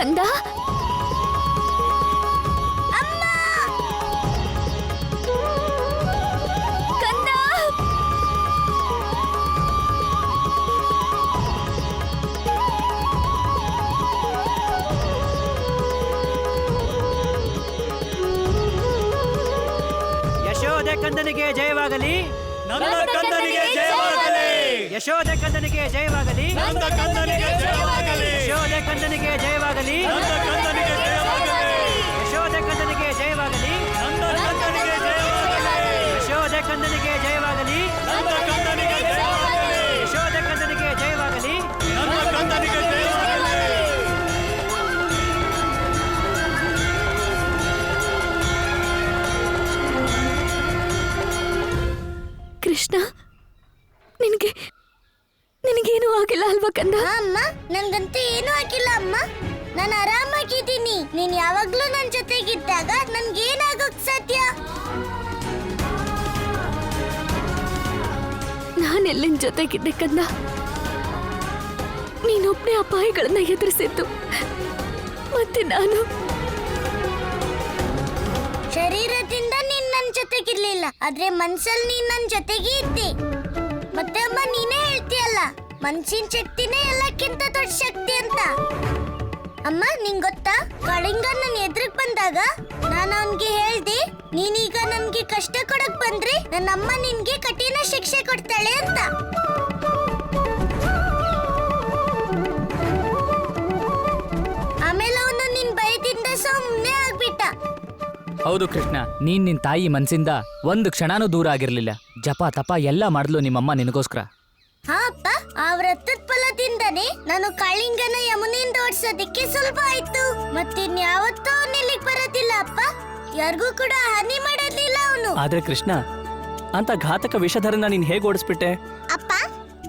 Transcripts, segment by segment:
ಕಂದ. ಕಂದ, ಯಶೋದೆ ಕಂದನಿಗೆ ಜಯವಾಗಲಿ. ನನ್ನ ಕಂದನಿಗೆ ಜಯವಾಗಲಿ. ಯಶೋದೆ ಕಂದನಿಗೆ ಜಯವಾಗಲಿ. ನನ್ನ ಕಂದನಿಗೆ ಜಯವಾಗಲಿ. ಯಶೋದೆ ಕಂದನಿಗೆ ಜಯವಾಗಲಿ. ನನ್ನ ಕಂದನಿಗೆ ಜಯವಾಗಲಿ. ಯಶೋದೆ ಕಂದನಿಗೆ ಜಯವಾಗಲಿ. ನನ್ನ ಕಂದನಿಗೆ ಜಯವಾಗಲಿ. ಯಶೋದೆ ಕಂದನಿಗೆ ಜಯವಾಗಲಿ. ನನ್ನ ಕಂದನಿಗೆ ಜಯವಾಗಲಿ. ಯಶೋದೆ ಕಂದನಿಗೆ ಜಯವಾಗಲಿ. ನನ್ನ ಕಂದನಿಗೆ ಜಯವಾಗಲಿ. ಕೃಷ್ಣ, ನಿನಗೇನು ಆಗಿಲ್ಲ ಅಲ್ವಾ ಕಂದ? ಅಮ್ಮ, ನನ್ಗಂತೂ ಏನೂ ಆಗಿಲ್ಲ ಅಮ್ಮ. ನಾನು ಆರಾಮಾಗಿದ್ದೀನಿ. ನೀನ್ ಯಾವಾಗ್ಲೂ ನನ್ ಜೊತೆಗಿದ್ದಾಗ ನನ್ಗೇನಾಗೋಕ್ ಸಾಧ್ಯ? ನಾನೆಲ್ಲಿನ ಜೊತೆಗಿದ್ದೆ ಕಂದ. ನೀನೊಬ್ನೇ ಅಪಾಯಗಳನ್ನ ಎದುರಿಸಿದ್ದು. ಮತ್ತೆ ನಾನು ಶರೀರದಿಂದ ನೀನ್ ನನ್ ಜೊತೆಗಿರ್ಲಿಲ್ಲ, ಆದ್ರೆ ಮನ್ಸಲ್ಲಿ ನೀನ್ ನನ್ ಜೊತೆಗೆ ಇದ್ದಿ. ಮತ್ತೆ ಅಮ್ಮ, ನೀನೇ ಹೇಳ್ತೀಯಲ್ಲ, ಮನ್ಸಿನ ಶಕ್ತಿನೇ ಎಲ್ಲಕ್ಕಿಂತ ದೊಡ್ಡ ಶಕ್ತಿ ಅಂತ. ಅಮ್ಮ, ನಿಂಗ್ ಗೊತ್ತಾ, ಕಳಿಂಗ ನನ್ ಎದುರಿಗೆ ಬಂದಾಗ ನಾನು ಅವನ್ಗೆ ಹೇಳ್ದೆ, ನೀನೀಗ ನನ್ಗೆ ಕಷ್ಟ ಕೊಡಕ್ ಬಂದ್ರೆ ನನ್ನ ಅಮ್ಮ ನಿನ್ಗೆ ಕಠಿಣ ಶಿಕ್ಷೆ ಕೊಡ್ತಾಳೆ ಅಂತ. ಆಮೇಲೆ ಅವನು ನಿನ್ ಭಯದಿಂದ ಸುಮ್ಮನೆ ಆಗ್ಬಿಟ್ಟ. ಹೌದು ಕೃಷ್ಣ, ನೀನ್ ನಿನ್ ತಾಯಿ ಮನ್ಸಿಂದ ಒಂದು ಕ್ಷಣನೂ ದೂರ ಆಗಿರ್ಲಿಲ್ಲ. ಜಪ ತಪ ಎಲ್ಲ ಮಾಡಿದ್ಲು ನಿಮ್ಮಮ್ಮ ನಿನಗೋಸ್ಕರ. ಹಾ ಅಪ್ಪ, ಆ ವ್ರತದ ಫಲದಿಂದನೇ ನಾನು ಕಾಳಿಂಗನ ಯಮುನೆಯಿಂದ ಓಡಿಸೋದಿಕ್ಕೆ ಸುಲಭ ಆಯ್ತು. ಮತ್ತಿನ್ಯಾವತ್ತೂ ಅವನು ಇಲ್ಲಿಗೆ ಬರೋದಿಲ್ಲ ಅಪ್ಪ. ಯಾರಿಗೂ ಕೂಡ ಹಾನಿ ಮಾಡೋದಿಲ್ಲ ಅವನು. ಆದ್ರೆ ಕೃಷ್ಣ, ಅಂತ ಘಾತಕ ವಿಷಧರನ ನೀನ್ ಹೇಗೆ ಓಡಿಸ್ಬಿಟ್ಟೆ? ಅಪ್ಪ,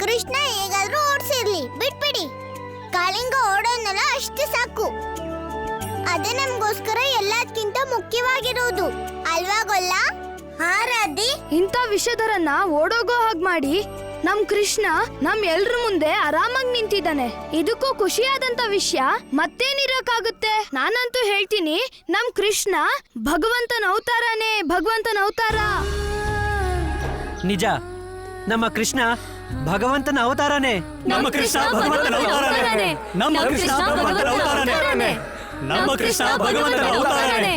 ಕೃಷ್ಣ ಹೇಗಾದ್ರೂ ಓಡಿಸಿರ್ಲಿ, ಬಿಟ್ಬಿಡಿ. ಕಾಳಿಂಗ ಓಡೋನಲ್ಲ, ಅಷ್ಟೇ ಸಾಕು. ಅದೇ ನಮ್ಗೋಸ್ಕರ ಎಲ್ಲದಕ್ಕಿಂತ ಮುಖ್ಯವಾಗಿರೋದು ಅಲ್ವಾ ಗೊಲ್ಲ? ಹಾ ರಾಧಿ, ಇಂಥ ವಿಷಧರನ್ನ ಓಡೋಗೋ ಹಾಗೆ ಮಾಡಿ ನಮ್ ಕೃಷ್ಣ ನಮ್ ಎಲ್ರ ಮುಂದೆ ಆರಾಮಾಗಿ ನಿಂತಿದ್ದಾನೆ. ಇದಕ್ಕೂ ಖುಷಿಯಾದಂತ ವಿಷಯ ಮತ್ತೇನಿರಕ್ಕಾಗುತ್ತೆ? ನಾನಂತೂ ಹೇಳ್ತೀನಿ, ನಮ್ ಕೃಷ್ಣ ಭಗವಂತನ ಅವತಾರನೇ, ಭಗವಂತನ ಅವತಾರ. ನಿಜ, ನಮ್ಮ ಕೃಷ್ಣ ಭಗವಂತನ ಅವತಾರನೇ. ನಮ್ಮ ಕೃಷ್ಣ ಭಗವಂತನ ಅವತಾರನೇ. ನಮ್ಮ ಕೃಷ್ಣ ಭಗವಂತನ ಅವತಾರನೇ. ನಮ್ಮ ಕೃಷ್ಣ ಭಗವಂತನ ಅವತಾರನೇ.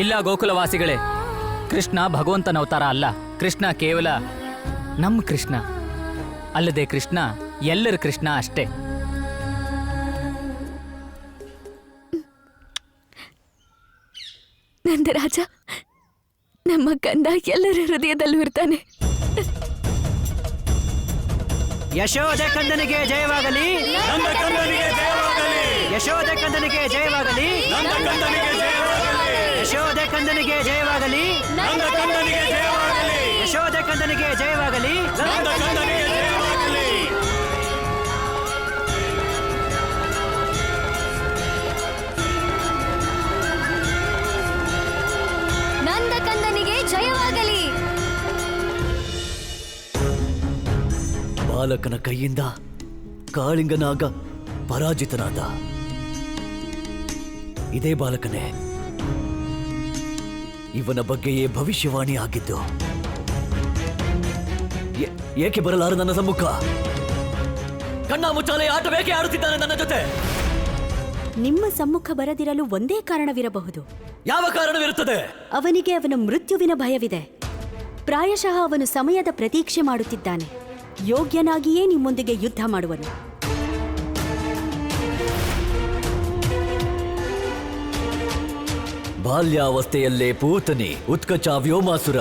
ಇಲ್ಲ ಗೋಕುಲವಾಸಿಗಳೇ, ಕೃಷ್ಣ ಭಗವಂತನ ಅವತಾರ ಅಲ್ಲ. ಕೃಷ್ಣ ಕೇವಲ ನಮ್ಮ ಕೃಷ್ಣ. ಅಲ್ಲದೆ ಕೃಷ್ಣ ಎಲ್ಲರ ಕೃಷ್ಣ ಅಷ್ಟೇ. ನಂದರಾಜ, ನಮ್ಮ ಕಂದ ಎಲ್ಲರ ಹೃದಯದಲ್ಲೂ ಇರ್ತಾನೆ. ಯಶೋದೆ ಕಂದನಿಗೆ ಜಯವಾಗಲಿ. ನನ್ನ ಕಂದನಿಗೆ ಜಯವಾಗಲಿ. ಯಶೋದೆ ಕಂದನಿಗೆ ಜಯವಾಗಲಿ. ನನ್ನ ಕಂದನಿಗೆ ಜಯವಾಗಲಿ. ಯಶೋದೆ ಕಂದನಿಗೆ ಜಯವಾಗಲಿ. ನನ್ನ ಕಂದನಿಗೆ ಜಯವಾಗಲಿ. ಯಶೋದೆ ಕಂದನಿಗೆ ಜಯವಾಗಲಿ. ನನ್ನ ಕಂದನಿಗೆ ಜಯವಾಗಲಿ. ನಂದ ಕಂದನಿಗೆ ಜಯವಾಗಲಿ. ಬಾಲಕನ ಕೈಯಿಂದ ಕಾಳಿಂಗನಾಗ ಪರಾಜಿತನಾದ. ಇದೇ ಬಾಲಕನೇ ಇವನ ಬಗ್ಗೆಯೇ ಭವಿಷ್ಯವಾಣಿ ಆಗಿದ್ದು. ಏಕೆ ಬರಲಾರ ನನ್ನ ಸಮ್ಮುಖ? ಕಣ್ಣ ಮುಚ್ಚಾಲೆ ಆಟ ಬೇಕೆ ಆಡುತ್ತಿದ್ದಾನೆ ನನ್ನ ಜೊತೆ. ನಿಮ್ಮ ಸಮ್ಮುಖ ಬರದಿರಲು ಒಂದೇ ಕಾರಣವಿರಬಹುದು. ಯಾವ ಕಾರಣವಿರುತ್ತದೆ? ಅವನಿಗೆ ಅವನ ಮೃತ್ಯುವಿನ ಭಯವಿದೆ. ಪ್ರಾಯಶಃ ಅವನು ಸಮಯದ ಪ್ರತೀಕ್ಷೆ ಮಾಡುತ್ತಿದ್ದಾನೆ. ಯೋಗ್ಯನಾಗಿಯೇ ನಿಮ್ಮೊಂದಿಗೆ ಯುದ್ಧ ಮಾಡುವನು. ಬಾಲ್ಯಾವಸ್ಥೆಯಲ್ಲೇ ಪೂತನಿ, ಉತ್ಕಚ, ವ್ಯೋಮಾಸುರ,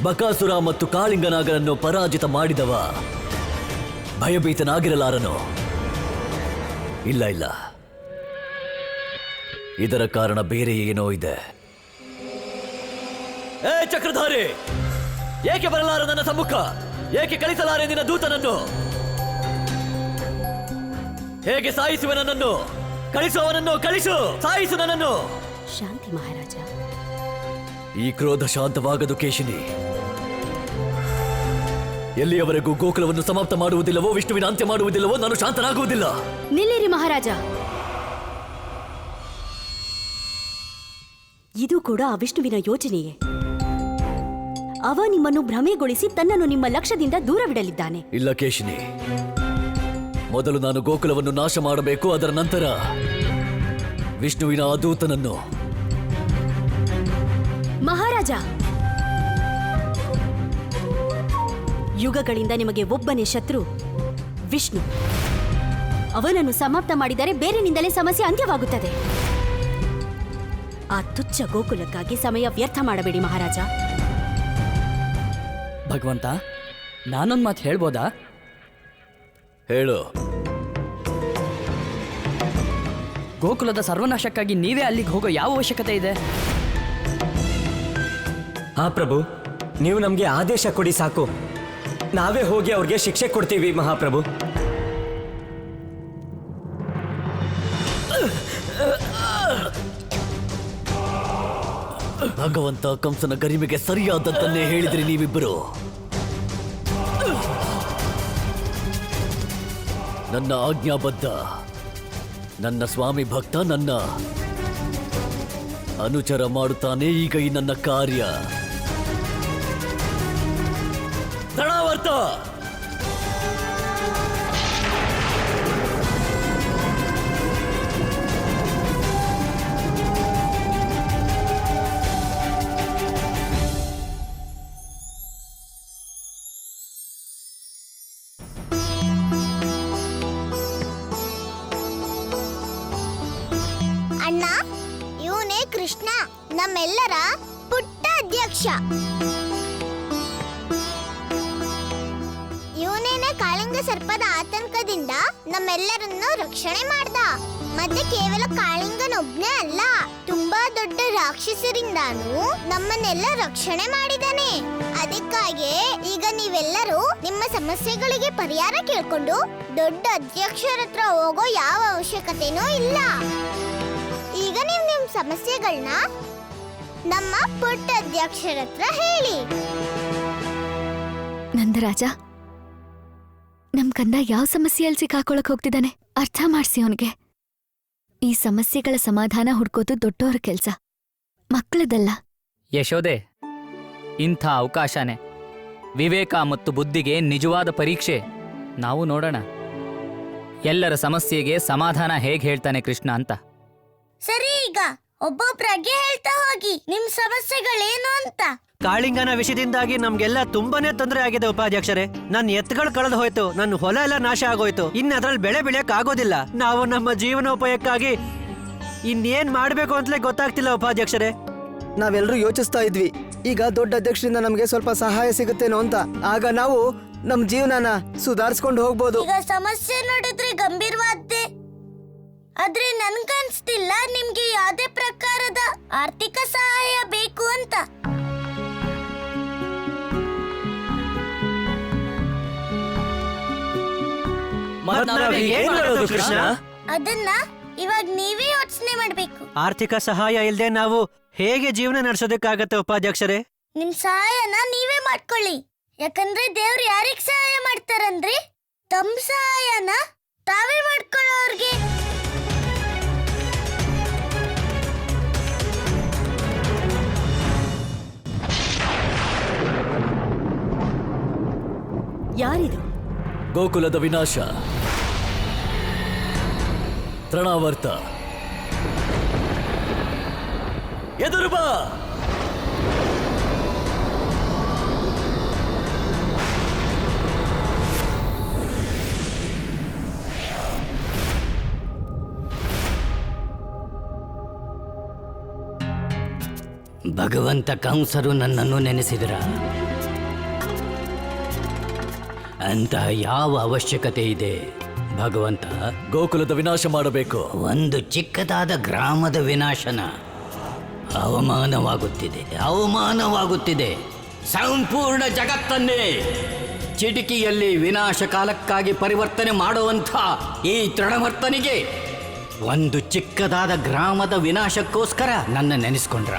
ಬಕಾಸುರ ಮತ್ತು ಕಾಳಿಂಗನಾಗರನ್ನು ಪರಾಜಿತ ಮಾಡಿದವ ಭಯಭೀತನಾಗಿರಲಾರನು. ಇಲ್ಲ ಇಲ್ಲ, ಇದರ ಕಾರಣ ಬೇರೆ ಏನೋ ಇದೆ. ಏ ಚಕ್ರಧಾರಿ, ಏಕೆ ಬರಲಾರ ನನ್ನ ಸಮ್ಮುಖ? ಏಕೆ ಕಳಿಸಲಾರೆ ನಿನ್ನ ದೂತನನ್ನು? ಹೇಗೆ ಸಾಯಿಸುವೆ ನನ್ನನ್ನು? ಕಳಿಸುವವನನ್ನು ಕಳಿಸು, ಸಾಯಿಸು ನನ್ನನ್ನು. ಶಾಂತಿ ಮಹಾರಾಜ. ಈ ಕ್ರೋಧ ಶಾಂತವಾಗದು ಕೇಶಿನಿ. ಎಲ್ಲಿಯವರೆಗೂ ಗೋಕುಲವನ್ನು ಸಮಾಪ್ತ ಮಾಡುವುದಿಲ್ಲವೋ ವಿಷ್ಣುವಿನ ಅಂತ್ಯ ಮಾಡುವುದಿಲ್ಲವೋ ನಾನು ಶಾಂತನಾಗುವುದಿಲ್ಲ. ನಿಲ್ಲಿರಿ ಮಹಾರಾಜ. ಇದು ಕೂಡ ಆ ವಿಷ್ಣುವಿನ ಯೋಚನೆಯೇ. ಅವ ನಿಮ್ಮನ್ನು ಭ್ರಮೆಗೊಳಿಸಿ ತನ್ನನ್ನು ನಿಮ್ಮ ಲಕ್ಷ್ಯದಿಂದ ದೂರವಿಡಲಿದ್ದಾನೆ. ಇಲ್ಲ ಕೇಶಿನಿ, ಮೊದಲು ನಾನು ಗೋಕುಲವನ್ನು ನಾಶ ಮಾಡಬೇಕು. ಅದರ ನಂತರ ವಿಷ್ಣುವಿನ ಆ ದೂತನನ್ನು. ಮಹಾರಾಜ, ಯುಗಗಳಿಂದ ನಿಮಗೆ ಒಬ್ಬನೇ ಶತ್ರು, ವಿಷ್ಣು. ಅವನನ್ನು ಸಮಾಪ್ತ ಮಾಡಿದರೆ ಬೇರೆನಿಂದಲೇ ಸಮಸ್ಯೆ ಅಂತ್ಯವಾಗುತ್ತದೆ. ಆ ತುಚ್ಛ ಗೋಕುಲಕ್ಕಾಗಿ ಸಮಯ ವ್ಯರ್ಥ ಮಾಡಬೇಡಿ ಮಹಾರಾಜ. ಭಗವಂತ, ನಾನೊಂದು ಮಾತು ಹೇಳ್ಬೋದಾ? ಹೇಳು. ಗೋಕುಲದ ಸರ್ವನಾಶಕ್ಕಾಗಿ ನೀವೇ ಅಲ್ಲಿಗೆ ಹೋಗೋ ಯಾವ ಅವಶ್ಯಕತೆ ಇದೆ? ಹಾ ಪ್ರಭು, ನೀವು ನಮಗೆ ಆದೇಶ ಕೊಡಿ ಸಾಕು. ನಾವೇ ಹೋಗಿ ಅವ್ರಿಗೆ ಶಿಕ್ಷೆ ಕೊಡ್ತೀವಿ ಮಹಾಪ್ರಭು. ಭಗವಂತ ಕಂಸನ ಗರಿಮೆಗೆ ಸರಿಯಾದದ್ದನ್ನೇ ಹೇಳಿದ್ರಿ ನೀವಿಬ್ಬರು. ನನ್ನ ಆಜ್ಞಾಬದ್ಧ, ನನ್ನ ಸ್ವಾಮಿ ಭಕ್ತ, ನನ್ನ ಅನುಚರ ಮಾಡುತ್ತಾನೆ ಈಗ ಈ ನನ್ನ ಕಾರ್ಯ. ತಡಾವರ್ತ. ಅಣ್ಣ, ಇವನೇ ಕೃಷ್ಣ, ನಮ್ಮೆಲ್ಲರ ಪುಟ್ಟ ಅಧ್ಯಕ್ಷ. ಇವನೇನೆ ಕಾಳಿಂಗ ಸರ್ಪದ ಆತಂಕದಿಂದ ನಮ್ಮೆಲ್ಲರನ್ನು ರಕ್ಷಣೆ ಮಾಡ್ದ. ಮತ್ತೆ ಕೇವಲ ಕಾಳಿಂಗನೊಬ್ನೇ ಅಲ್ಲ, ತುಂಬಾ ದೊಡ್ಡ ರಾಕ್ಷಸರಿಂದಾನು ನಮ್ಮನ್ನೆಲ್ಲ ರಕ್ಷಣೆ ಮಾಡಿದಾನೆ. ಅದಕ್ಕಾಗಿ ಈಗ ನೀವೆಲ್ಲರೂ ನಿಮ್ಮ ಸಮಸ್ಯೆಗಳಿಗೆ ಪರಿಹಾರ ಕೇಳ್ಕೊಂಡು ದೊಡ್ಡ ಅಧ್ಯಕ್ಷರ ಹತ್ರ ಹೋಗೋ ಯಾವ ಅವಶ್ಯಕತೆನೂ ಇಲ್ಲ. ಈಗ ನೀವು ನಿಮ್ಮ ಸಮಸ್ಯೆಗಳನ್ನ ನಮ್ಮ ಪುಟ್ಟ ಅಧ್ಯಕ್ಷರ ಹತ್ರ ಹೇಳಿ. ನಂದರಾಜ, ನಮ್ ಕಂದ ಯಾವ ಸಮಸ್ಯೆಯಲ್ಲಿ ಸಿಕ್ಕಾಕೊಳಕ್ ಹೋಗ್ತಿದ್ದಾನೆ ಅರ್ಥ ಮಾಡ್ಸಿ ಅವನಿಗೆ. ಈ ಸಮಸ್ಯೆಗಳ ಸಮಾಧಾನ ಹುಡ್ಕೋದು ದೊಡ್ಡವರ ಕೆಲ್ಸ, ಮಕ್ಕಳದಲ್ಲ. ಯಶೋದೆ, ಇಂಥ ಅವಕಾಶನೇ ವಿವೇಕ ಮತ್ತು ಬುದ್ಧಿಗೆ ನಿಜವಾದ ಪರೀಕ್ಷೆ. ನಾವು ನೋಡೋಣ ಎಲ್ಲರ ಸಮಸ್ಯೆಗೆ ಸಮಾಧಾನ ಹೇಗೆ ಹೇಳ್ತಾನೆ ಕೃಷ್ಣ ಅಂತ. ಸರಿ, ಈಗ ಒಬ್ಬೊಬ್ರಾಗೆ ಹೇಳ್ತಾ ಹೋಗಿ ನಿಮ್ ಸಮಸ್ಯೆಗಳೇನು ಅಂತ. ಕಾಳಿಂಗನ ವಿಷಯದಿಂದಾಗಿ ನಮ್ಗೆಲ್ಲ ತುಂಬಾನೇ ತೊಂದರೆ ಆಗಿದೆ ಉಪಾಧ್ಯಕ್ಷರೇ. ನನ್ನ ಎತ್ತುಗಳು ಕಳೆದು ಹೋಯ್ತು, ನನ್ನ ಹೊಲ ಎಲ್ಲ ನಾಶ ಆಗೋಯ್ತು. ಇನ್ನು ಅದ್ರಲ್ಲಿ ಬೆಳೆ ಬೆಳೆಯಕ್ ಆಗೋದಿಲ್ಲ. ನಾವು ನಮ್ಮ ಜೀವನೋಪಾಯಕ್ಕಾಗಿ ಇನ್ನೇನ್ ಮಾಡ್ಬೇಕು ಅಂತಲೇ ಗೊತ್ತಾಗ್ತಿಲ್ಲ ಉಪಾಧ್ಯಕ್ಷರೇ. ನಾವೆಲ್ಲರೂ ಯೋಚಿಸ್ತಾ ಇದ್ವಿ, ಈಗ ದೊಡ್ಡ ಅಧ್ಯಕ್ಷರಿಂದ ನಮಗೆ ಸ್ವಲ್ಪ ಸಹಾಯ ಸಿಗುತ್ತೇನೋ ಅಂತ. ಆಗ ನಾವು ನಮ್ಮ ಜೀವನನ ಸುಧಾರಿಸ್ಕೊಂಡು ಹೋಗ್ಬೋದು. ಈಗ ಸಮಸ್ಯೆ ನೋಡಿದ್ರೆ ಗಂಭೀರವಾದ್ದೆ, ಆದ್ರೆ ನನ್ಗನ್ಸ್ತಿಲ್ಲ ನಿಮ್ಗೆ ಯಾವುದೇ ಪ್ರಕಾರದ ಆರ್ಥಿಕ ಸಹಾಯ ಬೇಕು ಅಂತ. ಕೃಷ್ಣ, ಅದನ್ನ ಇವಾಗ ನೀವೇ ಯೋಚನೆ ಮಾಡ್ಬೇಕು. ಆರ್ಥಿಕ ಸಹಾಯ ಇಲ್ಲದೆ ನಾವು ಹೇಗೆ ಜೀವನ ನಡೆಸೋದಕ್ಕಾಗತ್ತೆ ಉಪಾಧ್ಯಕ್ಷರೇ? ನಿಮ್ ಸಹಾಯನ ನೀವೇ ಮಾಡ್ಕೊಳ್ಳಿ. ಯಾಕಂದ್ರೆ ದೇವ್ರು ಯಾರಿಗ್ ಸಹಾಯ ಮಾಡ್ತಾರಂದ್ರೆ ತಮ್ಮ ಸಹಾಯನ ತಾವೇ ಮಾಡ್ಕೊಳ್ಳೋರ್ಗೆ. ಯಾರಿದು? ಗೋಕುಲದ ವಿನಾಶ. ತೃಣಾವರ್ತ, ಎದುರು ಬಾ. ಭಗವಂತ ಕಂಸರು ನನ್ನನ್ನು ನೆನೆಸಿದ್ರ ಅಂತ ಯಾವ ಅವಶ್ಯಕತೆ ಇದೆ ಭಗವಂತ? ಗೋಕುಲದ ವಿನಾಶ ಮಾಡಬೇಕು. ಒಂದು ಚಿಕ್ಕದಾದ ಗ್ರಾಮದ ವಿನಾಶನ? ಅವಮಾನವಾಗುತ್ತಿದೆ, ಅವಮಾನವಾಗುತ್ತಿದೆ. ಸಂಪೂರ್ಣ ಜಗತ್ತನ್ನೇ ಚಿಟಿಕಿಯಲ್ಲಿ ವಿನಾಶ ಕಾಲಕ್ಕಾಗಿ ಪರಿವರ್ತನೆ ಮಾಡುವಂಥ ಈ ತೃಣವರ್ತನಿಗೆ ಒಂದು ಚಿಕ್ಕದಾದ ಗ್ರಾಮದ ವಿನಾಶಕ್ಕೋಸ್ಕರ ನನ್ನ ನೆನೆಸ್ಕೊಂಡ್ರ?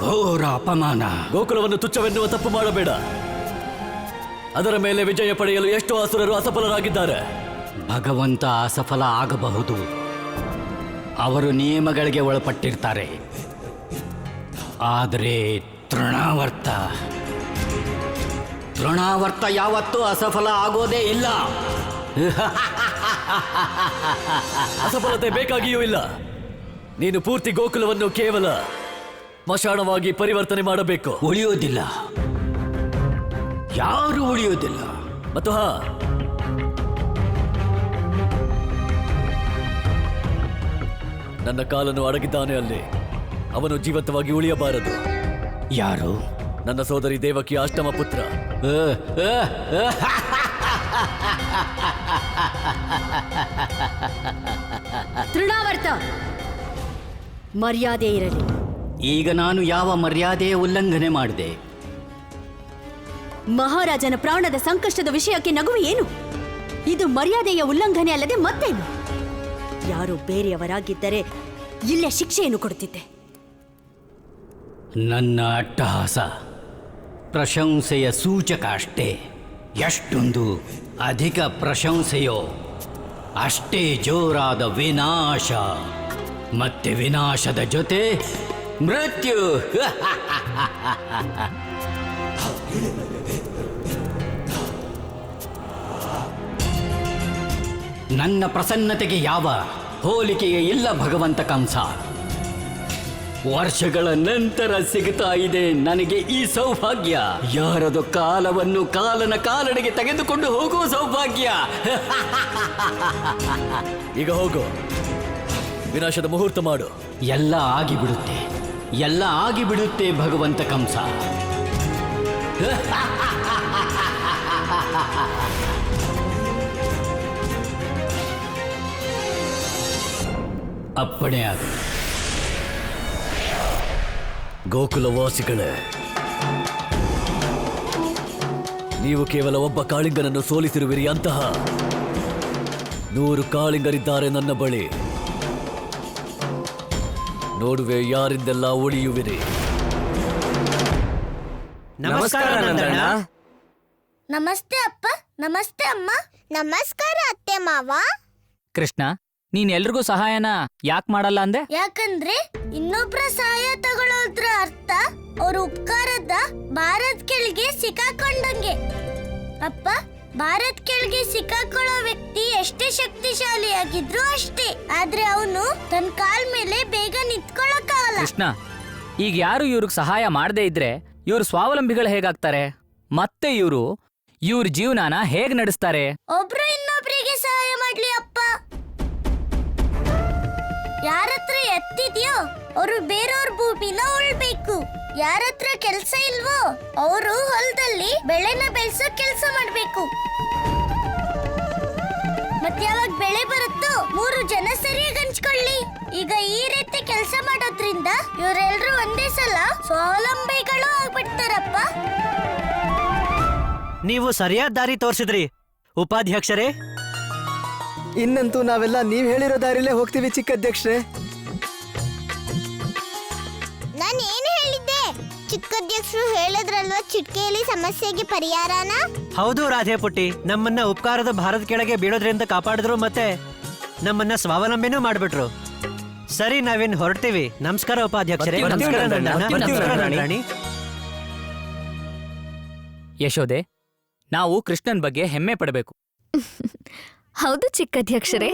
ಘೋರ ಅಪಮಾನ. ಗೋಕುಲವನ್ನು ತುಚ್ಛವೆನ್ನುವ ತಪ್ಪು ಮಾಡಬೇಡ. ಅದರ ಮೇಲೆ ವಿಜಯ ಪಡೆಯಲು ಎಷ್ಟೋ ಅಸುರರು ಅಸಫಲರಾಗಿದ್ದಾರೆ. ಭಗವಂತ ಅಸಫಲ ಆಗಬಹುದು. ಅವರು ನಿಯಮಗಳಿಗೆ ಒಳಪಟ್ಟಿರ್ತಾರೆ. ಆದರೆ ತೃಣಾವರ್ತ ಯಾವತ್ತೂ ಅಸಫಲ ಆಗೋದೇ ಇಲ್ಲ. ಅಸಫಲತೆ ಬೇಕಾಗಿಯೂ ಇಲ್ಲ. ನೀನು ಪೂರ್ತಿ ಗೋಕುಲವನ್ನು ಕೇವಲ ಸ್ಮಶಾನವಾಗಿ ಪರಿವರ್ತನೆ ಮಾಡಬೇಕು. ಉಳಿಯೋದಿಲ್ಲ, ಯಾರು ಉಳಿಯೋದಿಲ್ಲ. ಮತ್ತು ನನ್ನ ಕಾಲನ್ನು ಅಡಗಿದ್ದಾನೆ ಅಲ್ಲಿ. ಅವನು ಜೀವಂತವಾಗಿ ಉಳಿಯಬಾರದು. ಯಾರು? ನನ್ನ ಸೋದರಿ ದೇವಕಿ ಅಷ್ಟಮ ಪುತ್ರ. ತೃಣಾವರ್ತ, ಮರ್ಯಾದೆ ಇರಲಿ. ಈಗ ನಾನು ಯಾವ ಮರ್ಯಾದೆಯ ಉಲ್ಲಂಘನೆ ಮಾಡಿದೆ? ಮಹಾರಾಜನ ಪ್ರಾಣದ ಸಂಕಷ್ಟದ ವಿಷಯಕ್ಕೆ ನಗುವೆ ಏನು? ಇದು ಮರ್ಯಾದೆಯ ಉಲ್ಲಂಘನೆ ಅಲ್ಲದೆ ಮತ್ತೇನು? ಯಾರು ಬೇರೆಯವರಾಗಿದ್ದರೆ ಇಲ್ಲೇ ಶಿಕ್ಷೆಯನ್ನು ಕೊಡುತ್ತಿದ್ದೆ. ನನ್ನ ಅಟ್ಟಹಾಸ ಪ್ರಶಂಸೆಯ ಸೂಚಕ ಅಷ್ಟೇ. ಎಷ್ಟೊಂದು ಅಧಿಕ ಪ್ರಶಂಸೆಯೋ ಅಷ್ಟೇ ಜೋರಾದ ವಿನಾಶ. ಮತ್ತೆ ವಿನಾಶದ ಜೊತೆ ಮೃತ್ಯು. ನನ್ನ ಪ್ರಸನ್ನತೆಗೆ ಯಾವ ಹೋಲಿಕೆಯೇ ಇಲ್ಲ ಭಗವಂತ ಕಂಸ. ವರ್ಷಗಳ ನಂತರ ಸಿಗುತ್ತಾ ಇದೆ ನನಗೆ ಈ ಸೌಭಾಗ್ಯ. ಯಾರದು ಕಾಲವನ್ನು ಕಾಲನ ಕಾಲನೆಗೆ ತೆಗೆದುಕೊಂಡು ಹೋಗುವ ಸೌಭಾಗ್ಯ. ಈಗ ಹೋಗು, ವಿನಾಶದ ಮುಹೂರ್ತ ಮಾಡು. ಎಲ್ಲ ಆಗಿಬಿಡುತ್ತೆ ಭಗವಂತ ಕಂಸ. ಅಪ್ಪಣೆ ಆಗ. ಗೋಕುಲವಾಸಿಗಳೇ, ನೀವು ಕೇವಲ ಒಬ್ಬ ಕಾಳಿಂಗನನ್ನು ಸೋಲಿಸಿರುವಿರಿ. ಅಂತಹ 100 ಕಾಳಿಂಗರಿದ್ದಾರೆ ನನ್ನ ಬಳಿ. ನೋಡುವೆ ಯಾರಿಂದೆಲ್ಲ ಉಳಿಯುವಿರಿ. ನಮಸ್ಕಾರ ನಂದಣ್ಣ. ನಮಸ್ತೆ ಅಪ್ಪ. ನಮಸ್ತೆ ಅಮ್ಮ. ನಮಸ್ಕಾರ ಅತ್ತೆ ಮಾವ. ಕೃಷ್ಣ, ನೀನ್ ಎಲ್ರಿಗೂ ಸಹಾಯನ ಯಾಕೆ ಮಾಡಲ್ಲ ಅಂದೆ? ಯಾಕಂದ್ರೆ ಇನ್ನೊಬ್ರ ಸಹಾಯ ತಗೊಳ್ಳೋದ್ರ ಅರ್ಥ ಅವ್ರ ಉಪಕಾರದ ಭಾರತ್ ಕೆಳಗೆ ಸಿಕ್ಕಾಕೊಂಡಂಗೆ. ಅಪ್ಪ, ಭಾರತ್ ಕೆಳಗೆ ಸಿಕ್ಕಾಕೊಳ್ಳೋ ವ್ಯಕ್ತಿ ಎಷ್ಟೇ ಶಕ್ತಿಶಾಲಿಯಾಗಿದ್ರು ಅಷ್ಟೇ. ಆದ್ರೆ ಅವನು ತನ್ನ ಕಾಲ್ ಮೇಲೆ ಬೇಗ ನಿಂತ್ಕೊಳ್ಳಕ್ಕಾಗಲ್ಲ. ಕೃಷ್ಣ, ಈಗ ಯಾರು ಇವ್ರಿಗೆ ಸಹಾಯ ಮಾಡದೇ ಇದ್ರೆ ಇವ್ರು ಸ್ವಾವಲಂಬಿಗಳು ಹೇಗಾಗ್ತಾರೆ? ಮತ್ತೆ ಇವ್ರ ಜೀವನಾನ ಹೇಗ್ ನಡೆಸ್ತಾರೆ? ಒಬ್ರು ಇನ್ನೊಬ್ರಿಗೆ ಸಹಾಯ ಮಾಡ್ಲಿ ಅಪ್ಪ. ಯಾರತ್ರ ಎತ್ತಿದ್ಯೋ ಅವರು ಬೇರೆಯವ್ರ ಭೂಮಿನ ಉಳ್ಬೇಕು. ಯಾರತ್ರ ಕೆಲ್ಸ ಇಲ್ವೋ ಅವರು ಹೊಲದಲ್ಲಿ ಬೆಳೆನ ಬೆಳೆಸೋ ಕೆಲ್ಸ ಮಾಡ್ಬೇಕು. ಮತ್ತೆ ಯಾವಾಗ ಬೆಳೆ ಬರುತ್ತೋ 3 ಜನ ಸರಿಯಾಗಿ ಹಂಚ್ಕೊಳ್ಳಿ. ಈಗ ಈ ರೀತಿ ಕೆಲಸ ಮಾಡೋದ್ರಿಂದ ಇವರೆಲ್ಲರೂ ಒಂದೇ ಸಲ ಸ್ವಾವಲಂಬಿಗಳು ಆಗ್ಬಿಡ್ತಾರಪ್ಪ. ನೀವು ಸರಿಯಾದ ದಾರಿ ತೋರಿಸಿದ್ರಿ ಉಪಾಧ್ಯಕ್ಷರೇ. ಇನ್ನಂತೂ ನಾವೆಲ್ಲ ನೀವ್ ಹೇಳಿರೋ ದಾರಿಲೇ ಹೋಗ್ತೀವಿ ಚಿಕ್ಕಧ್ಯಕ್ಷರೇ. ನಾನು ಏನು ಹೇಳಿದ್ದೆ? ಚಿಕ್ಕಧ್ಯಕ್ಷರು ಹೇಳಿದ್ರಲ್ವಾ ಚಿಟ್ಕೆಯಲ್ಲಿ ಸಮಸ್ಯೆಗೆ ಪರಿಹಾರನ. ಹೌದು ರಾಧೆ ಪುಟ್ಟಿ, ನಮ್ಮನ್ನ ಉಪಕಾರದ ಭಾರತ ಕೆಳಗೆ ಬೀಳೋದ್ರಿಂದ ಕಾಪಾಡಿದ್ರು, ಮತ್ತೆ ನಮ್ಮನ್ನ ಸ್ವಾವಲಂಬಿನೂ ಮಾಡ್ಬಿಟ್ರು. ಸರಿ, ನಾವೇನ್ ಹೊರಡ್ತೀವಿ. ನಮಸ್ಕಾರ ಉಪಾಧ್ಯಕ್ಷರೇ. ನಮಸ್ಕಾರ ರಾಣಿ. ಯಶೋದೆ, ನಾವು ಕೃಷ್ಣನ್ ಬಗ್ಗೆ ಹೆಮ್ಮೆ ಪಡಬೇಕು. ಹೌದು ಚಿಕ್ಕಧ್ಯಕ್ಷರೇ.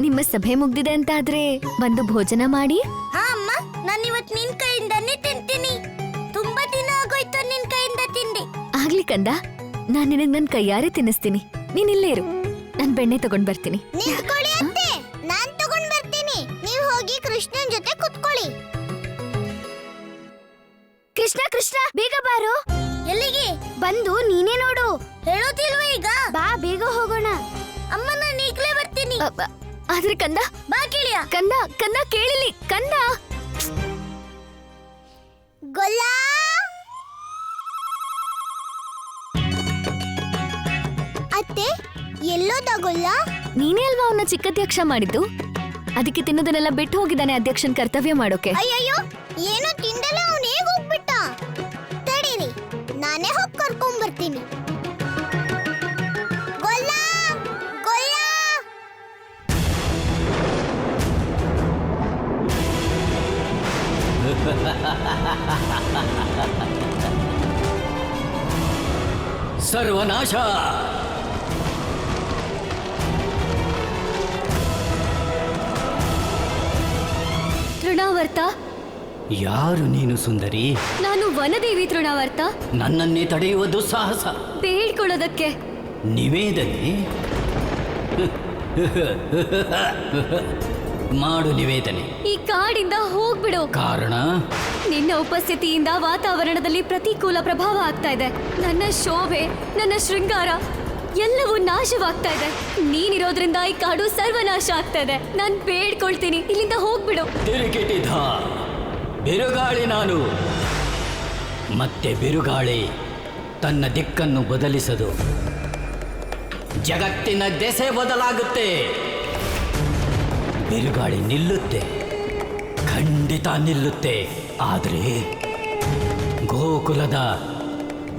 ನಿಮ್ಮ ಸಭೆ ಮುಗ್ದಿದೆ ಅಂತ ಆದ್ರೆ ಬಂದು ಭೋಜನ ಮಾಡಿ. ಹಾ ಅಮ್ಮ, ನಾನು ಇವತ್ತು ನಿನ್ ಕೈಯಿಂದಾನೇ ತಿಂತೀನಿ. ತುಂಬಾ ದಿನ ಆಗೋಯ್ತು ನಿನ್ ಕೈಯಿಂದ ತಿಂಡಿ. ಆಗ್ಲಿ ಕಂದ, ನಾನ್ ನಿನಗ್ ನನ್ ಕೈಯಾರೆ ತಿನ್ನಿಸ್ತೀನಿ. ನೀನ್ ಇಲ್ಲೇ ಇರು, ನಾನ್ ಬೆಣ್ಣೆ ತಗೊಂಡ್ ಬರ್ತೀನಿ. ನಿಂತ್ಕೊಳ್ಳಿ ಅತ್ತೆ, ನಾನ್ ತಗೊಂಡ್ ಬರ್ತೀನಿ. ನೀವು ಹೋಗಿ ಕೃಷ್ಣನ್ ಜೊತೆ ಕುತ್ಕೊಳ್ಳಿ. ಕೃಷ್ಣ ಕೃಷ್ಣ, ಬೇಗ ಬಾರೋ. ಎಲ್ಲಿಗೆ? ಬಂದು ನೀನೇ ನೋಡು. ಹೇಳೋದಿಲ್ವ ಈಗ? ಬಾ, ಬೇಗ ಹೋಗೋಣ. ಅಮ್ಮ, ನಾನು ಈಗ್ಲೇ ಬರ್ತೀನಿ. ಆದ್ರೆ ಕಂದ, ಬಾ ಕಿಳಿಯ. ಕಂದ ಕಂದ ಕೇಳಿಲಿ ಕಂದ. ಗೊಲ್ಲ. ಅತ್ತೆ, ಎಲ್ಲೋದ ಗೊಲ್ಲ? ನೀನೇ ಅಲ್ವಾ ಅವನ್ನ ಚಿಕ್ಕಧ್ಯಕ್ಷ ಮಾಡಿದ್ದು? ಅದಕ್ಕೆ ತಿನ್ನೋದನ್ನೆಲ್ಲ ಬಿಟ್ಟು ಹೋಗಿದ್ದಾನೆ ಅಧ್ಯಕ್ಷನ್ ಕರ್ತವ್ಯ ಮಾಡೋಕೆ. ಅಯ್ಯಯ್ಯೋ, ಏನೋ ತಿಂದಲೇ ಅವನು ಹೇಗ್ ಹೋಗ್ಬಿಟ್ಟ. ತಡೀರಿ, ನಾನೇ ಹೋಗಿ ಕರ್ಕೊಂಡ್ ಬರ್ತೀನಿ. ಗೊಲ್ಲ ಗೊಲ್ಲ. ಸರ್ವನಾಶ. ತೃಣಾವರ್ತ, ಯಾರು ನೀನು ಸುಂದರಿ? ನಾನು ವನದೇವಿ ತೃಣಾವರ್ತ. ನನ್ನನ್ನೇ ತಡೆಯುವ ದುಸ್ಸಾಹಸ. ಬೇಡ್ಕೊಳ್ಳೋದಕ್ಕೆ. ನಿವೇದನೆ ಮಾಡು ನಿವೇದನೆ. ಈ ಕಾಡಿಂದ ಹೋಗ್ಬಿಡು. ಕಾರಣ? ನಿನ್ನ ಉಪಸ್ಥಿತಿಯಿಂದ ವಾತಾವರಣದಲ್ಲಿ ಪ್ರತಿಕೂಲ ಪ್ರಭಾವ ಆಗ್ತಾ ಇದೆ. ನನ್ನ ಶೋಭೆ, ನನ್ನ ಶೃಂಗಾರ ಎಲ್ಲವೂ ನಾಶವಾಗ್ತಾ ಇದೆ. ನೀನಿರೋದ್ರಿಂದ ಈ ಕಾಡು ಸರ್ವನಾಶ ಆಗ್ತಾ ಇದೆ. ನಾನ್ ಬೇಡ್ಕೊಳ್ತೀನಿ, ಇಲ್ಲಿಂದ ಹೋಗ್ಬಿಡು. ತಿರುಗಿಟಿದ ಬಿರುಗಾಳಿ ನಾನು. ಮತ್ತೆ ಬಿರುಗಾಳಿ ತನ್ನ ದಿಕ್ಕನ್ನು ಬದಲಿಸದು. ಜಗತ್ತಿನ ದೆಸೆ ಬದಲಾಗುತ್ತೆ. ಬಿರುಗಾಳಿ ನಿಲ್ಲುತ್ತೆ, ಖಂಡಿತ ನಿಲ್ಲುತ್ತೆ. ಆದರೆ ಗೋಕುಲದ